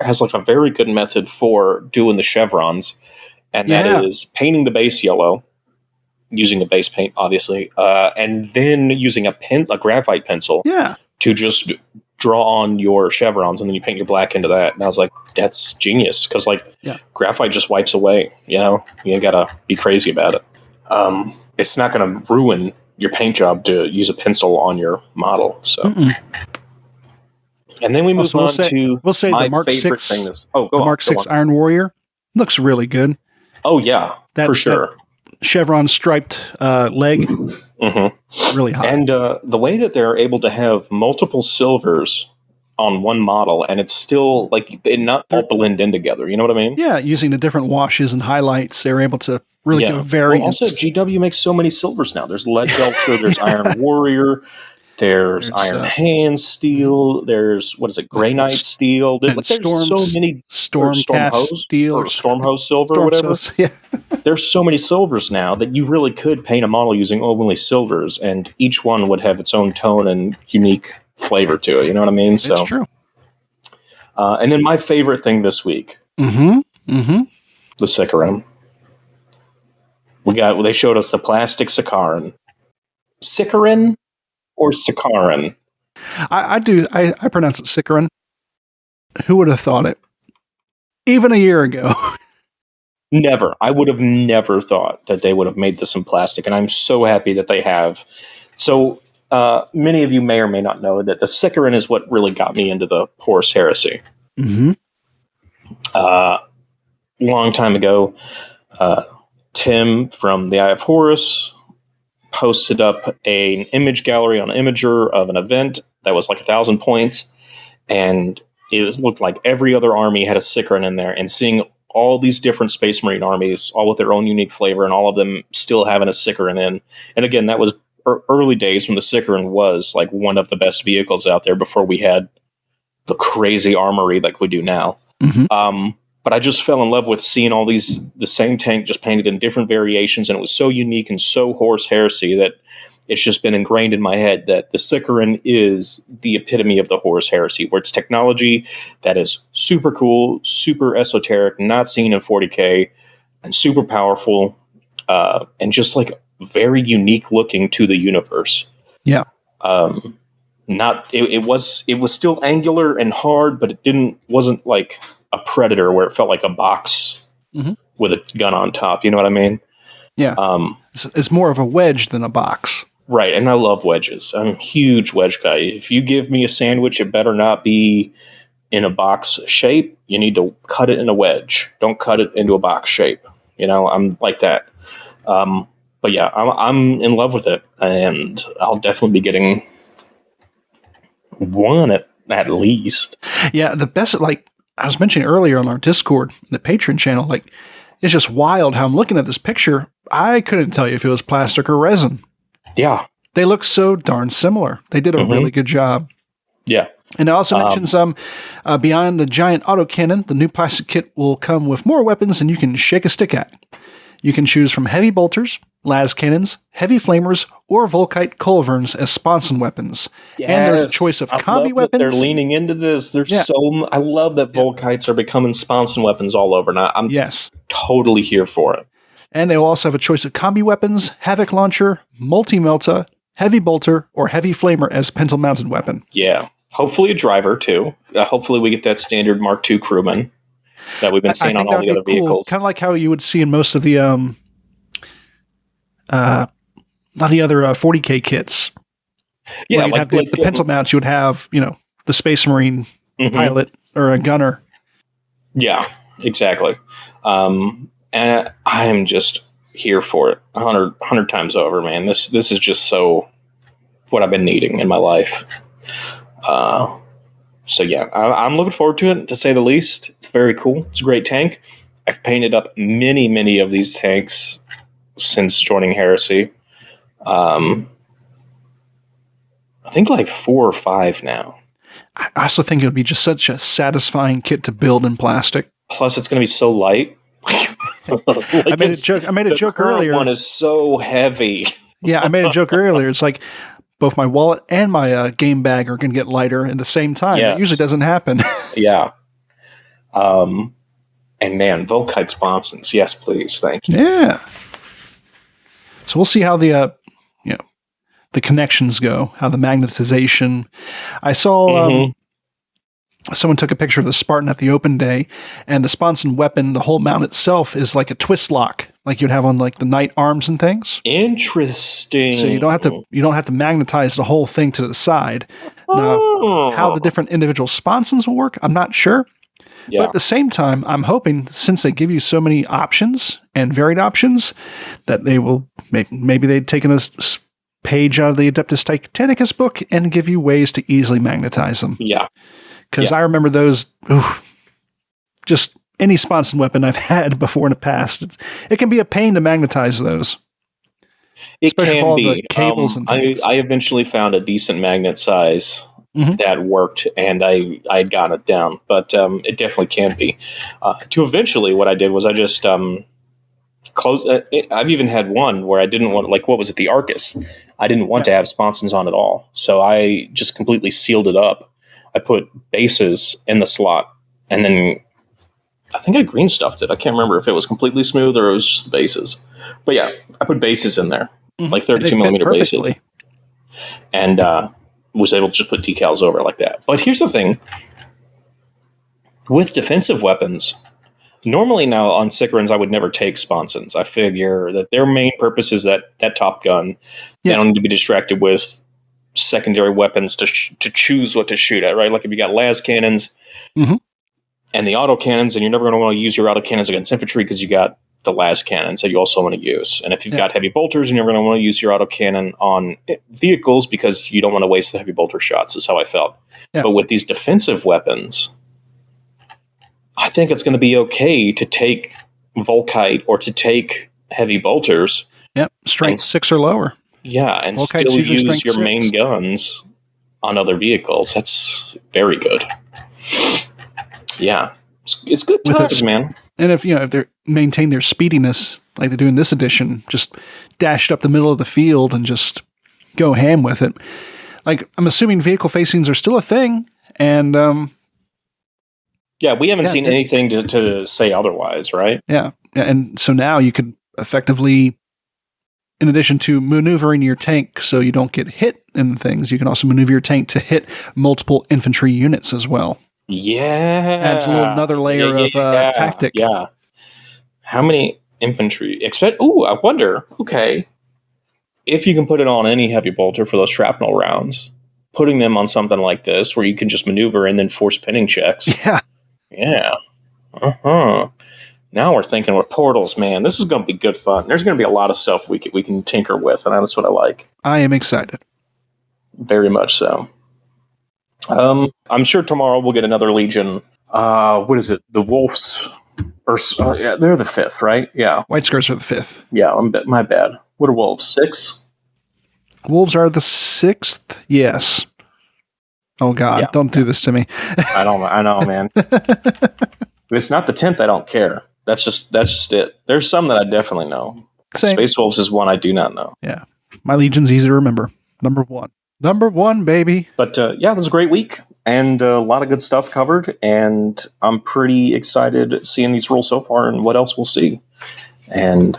has like a very good method for doing the chevrons. And that is painting the base yellow, using the base paint, obviously, and then using a graphite pencil to just draw on your chevrons, and then you paint your black into that. And I was like, that's genius, because graphite just wipes away. You ain't gotta be crazy about it. It's not going to ruin your paint job to use a pencil on your model. So, and then we move on to the Mark 6. The Mark 6 Iron Warrior looks really good. Oh yeah, for sure. That chevron striped leg, really hot. And the way that they're able to have multiple silvers on one model, and it's still like they not all blend in together. You know what I mean? Yeah, using the different washes and highlights, they're able to really give variants. Also, GW makes so many silvers now. There's Lead Belcher, there's Iron Warrior, there's Iron Hand Steel, there's Grey Knight Steel. There's so many Stormcast Steel, or Stormhose Silver, or whatever. There's so many silvers now that you really could paint a model using only silvers, and each one would have its own tone and unique flavor to it. You know what I mean? It's true. And then my favorite thing this week, the Sicaran. They showed us the plastic Sicaran. Sicaran or Sicaran? I pronounce it Sicaran. Who would have thought it? Even a year ago. Never. I would have never thought that they would have made this in plastic, and I'm so happy that they have. So, many of you may or may not know that the Sicaran is what really got me into the Horus Heresy. Long time ago, Tim from the Eye of Horus posted up an image gallery on Imager of an event that was like 1,000 points, and it looked like every other army had a Sicaran in there, and seeing all these different Space Marine armies, all with their own unique flavor, and all of them still having a Sicaran in. And again, that was early days when the Sicaran was like one of the best vehicles out there before we had the crazy armory like we do now. But I just fell in love with seeing all the same tank just painted in different variations, and it was so unique and so Horus Heresy that it's just been ingrained in my head that the Sicaran is the epitome of the Horus Heresy, where it's technology that is super cool, super esoteric, not seen in 40K, and super powerful, and just like very unique looking to the universe. Yeah. It was still angular and hard, but it wasn't like a Predator where it felt like a box with a gun on top. You know what I mean? Yeah. It's more of a wedge than a box. Right. And I love wedges. I'm a huge wedge guy. If you give me a sandwich, it better not be in a box shape. You need to cut it in a wedge. Don't cut it into a box shape. I'm like that. But yeah, I'm in love with it, and I'll definitely be getting one at least. Yeah, the best, like I was mentioning earlier on our Discord, the Patreon channel, like it's just wild how I'm looking at this picture. I couldn't tell you if it was plastic or resin. Yeah. They look so darn similar. They did a really good job. Yeah. And it also mentions beyond the giant autocannon, the new plastic kit will come with more weapons than you can shake a stick at. You can choose from heavy bolters, las cannons, heavy flamers, or Volkite culverins as sponson weapons. Yes. And there's a choice of combi weapons. They're leaning into this. I love that Volkites are becoming sponson weapons all over. And I'm totally here for it. And they will also have a choice of combi weapons, Havoc Launcher, Multi-Melta, Heavy Bolter, or Heavy Flamer as pencil-mounted weapon. Yeah. Hopefully a driver, too. Hopefully we get that standard Mark II crewman that we've been seeing on all the other vehicles. Kind of like how you would see in most of the not the other 40K kits. Yeah, you'd have the pencil mounts, you would have, the Space Marine pilot or a gunner. Yeah, exactly. And I am just here for it 100 times over, man. This is just so what I've been needing in my life. So yeah, I'm looking forward to it, to say the least. It's very cool. It's a great tank. I've painted up many of these tanks since joining Heresy. I think like 4 or 5 now. I also think it would be just such a satisfying kit to build in plastic. Plus, it's going to be so light. I made a joke earlier. One is so heavy. Yeah, I made a joke earlier. It's like both my wallet and my game bag are going to get lighter at the same time. Yes. It usually doesn't happen. Yeah. And man, Volkite sponsons. Yes, please. Thank you. Yeah. So we'll see how the connections go, how the magnetization. I saw someone took a picture of the Spartan at the open day, and the sponson weapon, the whole mount itself, is like a twist lock, like you'd have on like the knight arms and things. Interesting. So you don't have to magnetize the whole thing to the side. Now, how the different individual sponsons will work, I'm not sure. Yeah. But at the same time, I'm hoping, since they give you so many options and varied options, that they will maybe they've taken a page out of the Adeptus Titanicus book and give you ways to easily magnetize them. Yeah. Because I remember those, just any sponson weapon I've had before in the past, it can be a pain to magnetize those. It can be. The cables and things. I eventually found a decent magnet size that worked, and I had gotten it down, but it definitely can be. To eventually, what I did was I just closed. I've even had one where I didn't want, like, what was it, the Arcus? I didn't want to have sponsons on at all, so I just completely sealed it up. I put bases in the slot, and then I think I green stuffed it. I can't remember if it was completely smooth or it was just the bases. But yeah, I put bases in there, like 32 millimeter bases, and was able to just put decals over it like that. But here's the thing. With defensive weapons, normally now on Sicarans, I would never take sponsons. I figure that their main purpose is that top gun. They don't need to be distracted with secondary weapons to choose what to shoot at, right? Like if you got las cannons and the auto cannons, and you're never going to want to use your auto cannons against infantry because you got the las cannons that you also want to use. And if you've got heavy bolters, you're never going to want to use your auto cannon on vehicles because you don't want to waste the heavy bolter shots, is how I felt. Yeah. But with these defensive weapons, I think it's going to be okay to take Volkite or to take heavy bolters. Yep, strength 6 or lower. Yeah, and Volkite's still use your main guns on other vehicles. That's very good. Yeah, it's good times, man. And if they maintain their speediness like they do in this edition, just dashed up the middle of the field and just go ham with it. Like, I'm assuming vehicle facings are still a thing, and we haven't seen anything to say otherwise, right? Yeah, and so now you could effectively, in addition to maneuvering your tank so you don't get hit in things, you can also maneuver your tank to hit multiple infantry units as well. Yeah. Adds another layer of tactic. Yeah. How many infantry? I wonder, okay, if you can put it on any heavy bolter for those shrapnel rounds, putting them on something like this where you can just maneuver and then force pinning checks. Yeah. Yeah. Now we're thinking with portals, man. This is going to be good fun. There's going to be a lot of stuff we can tinker with, and that's what I like. I am excited. Very much so. I'm sure tomorrow we'll get another Legion. What is it? The Wolves. Yeah, they're the 5th, right? Yeah. White Scars are the 5th. Yeah, my bad. What are Wolves? 6? Wolves are the 6th? Yes. Oh, God, Yeah. don't do this to me. I know, man. If it's not the 10th, I don't care. That's just it. There's some that I definitely know. Same. Space Wolves is one I do not know. Yeah. My Legion's easy to remember. Number 1. Number 1, baby. But yeah, it was a great week and a lot of good stuff covered. And I'm pretty excited seeing these rules so far and what else we'll see. And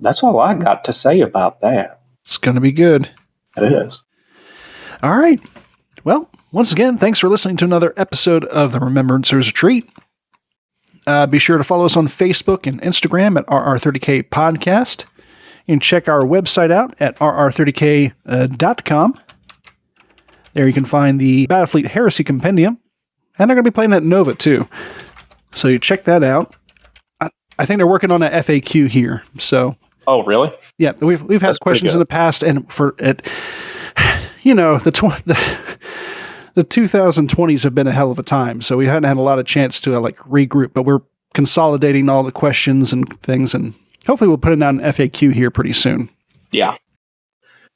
that's all I got to say about that. It's going to be good. It is. All right. Well, once again, thanks for listening to another episode of the Remembrancers Retreat. Be sure to follow us on Facebook and Instagram at RR30K Podcast. You can check our website out at rr30k.com. There you can find the Battlefleet Heresy Compendium. And they're going to be playing at Nova, too. So you check that out. I think they're working on an FAQ here. So, oh, really? Yeah, we've had That's questions in the past, and for it, you know, the 2020s have been a hell of a time. So we hadn't had a lot of chance to regroup, but we're consolidating all the questions and things, and hopefully we'll put it on an FAQ here pretty soon. Yeah,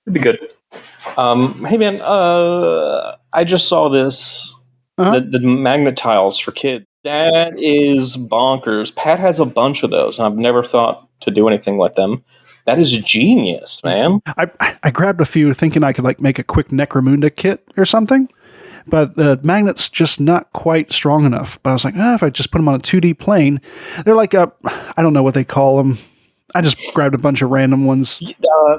it'd be good. Hey man, I just saw this the magnet tiles for kids. That is bonkers. Pat has a bunch of those, and I've never thought to do anything with them. That is genius, man. I grabbed a few thinking I could make a quick Necromunda kit or something, but the magnet's just not quite strong enough. But I was like, if I just put them on a 2D plane, they're like I don't know what they call them. I just grabbed a bunch of random ones.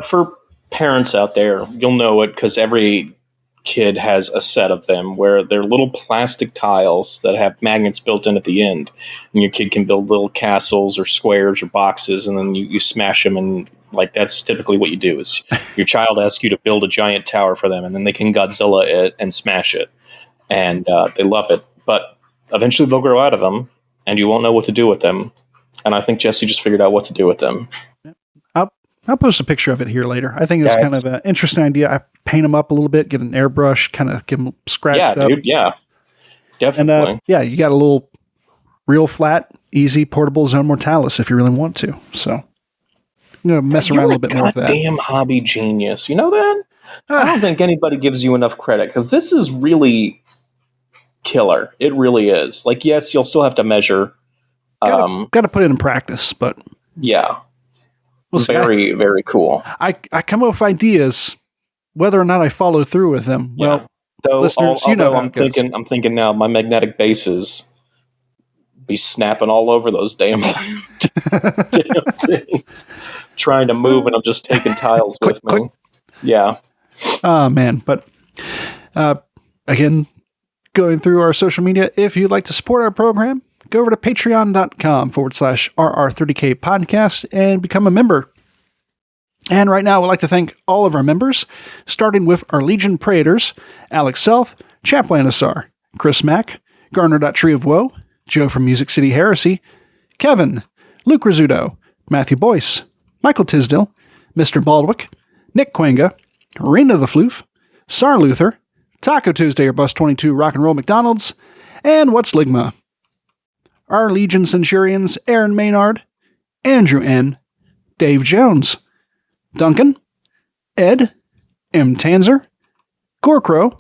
For parents out there, you'll know it because every kid has a set of them where they're little plastic tiles that have magnets built in at the end. And your kid can build little castles or squares or boxes, and then you smash them, and that's typically what you do is your child asks you to build a giant tower for them, and then they can Godzilla it and smash it. And they love it. But eventually they'll grow out of them, and you won't know what to do with them. And I think Jesse just figured out what to do with them. I'll post a picture of it here later. I think it's kind of an interesting idea. I paint them up a little bit, get an airbrush, kind of get them scratched up. Dude, yeah, definitely. And you got a little real flat, easy, portable Zone Mortalis if you really want to. So I'm going to mess around a little bit more with that. Damn hobby genius. You know that? I don't think anybody gives you enough credit because this is really killer. It really is. Yes, you'll still have to measure. Got to put it in practice, but yeah. Very, very cool. I come up with ideas, whether or not I follow through with them. Yeah. Well, listeners, you know, I'm thinking now my magnetic bases be snapping all over those damn things, trying to move, and I'm just taking tiles with me. Click. Yeah. Oh man, but again, going through our social media, if you'd like to support our program, go over to patreon.com/RR30K podcast and become a member. And right now, we'd like to thank all of our members, starting with our Legion Praetors, Alex Self, Chaplanisar, Chris Mack, Garner.Tree of Woe, Joe from Music City Heresy, Kevin, Luke Rizzuto, Matthew Boyce, Michael Tisdale, Mr. Baldwick, Nick Quenga, Rena the Floof, Sar Luther, Taco Tuesday or Bus 22 Rock and Roll McDonald's, and What's Ligma. Our Legion Centurions, Aaron Maynard, Andrew N., Dave Jones, Duncan, Ed, M. Tanzer, Gorkrow,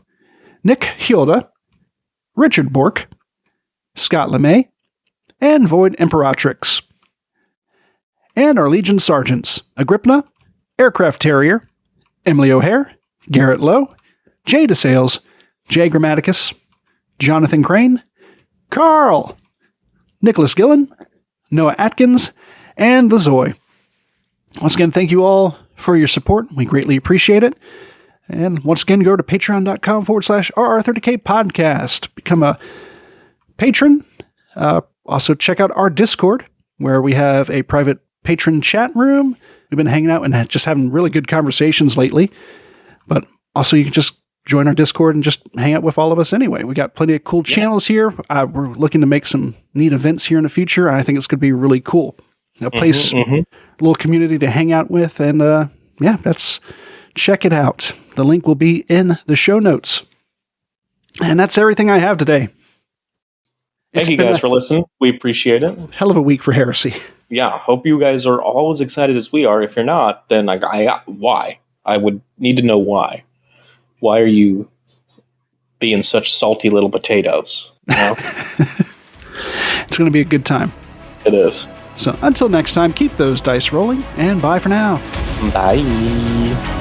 Nick Hilda, Richard Bork, Scott LeMay, and Void Imperatrix. And our Legion Sergeants, Agrippna, Aircraft Terrier, Emily O'Hare, Garrett Lowe, Jay DeSales, Jay Grammaticus, Jonathan Crane, Carl, Nicholas Gillen, Noah Atkins, and the Zoe. Once again, thank you all for your support. We greatly appreciate it. And once again, go to patreon.com/RR30K podcast. Become a patron. Also, check out our Discord, where we have a private patron chat room. We've been hanging out and just having really good conversations lately. But also, you can just join our Discord and just hang out with all of us anyway. We got plenty of cool channels here. We're looking to make some neat events here in the future. I think it's going to be really cool. A place, a little community to hang out with. And check it out. The link will be in the show notes. And that's everything I have today. Thank you guys for listening. We appreciate it. Hell of a week for Heresy. Yeah, hope you guys are all as excited as we are. If you're not, then why? I would need to know why. Why are you being such salty little potatoes? You know? It's going to be a good time. It is. So until next time, keep those dice rolling, and bye for now. Bye.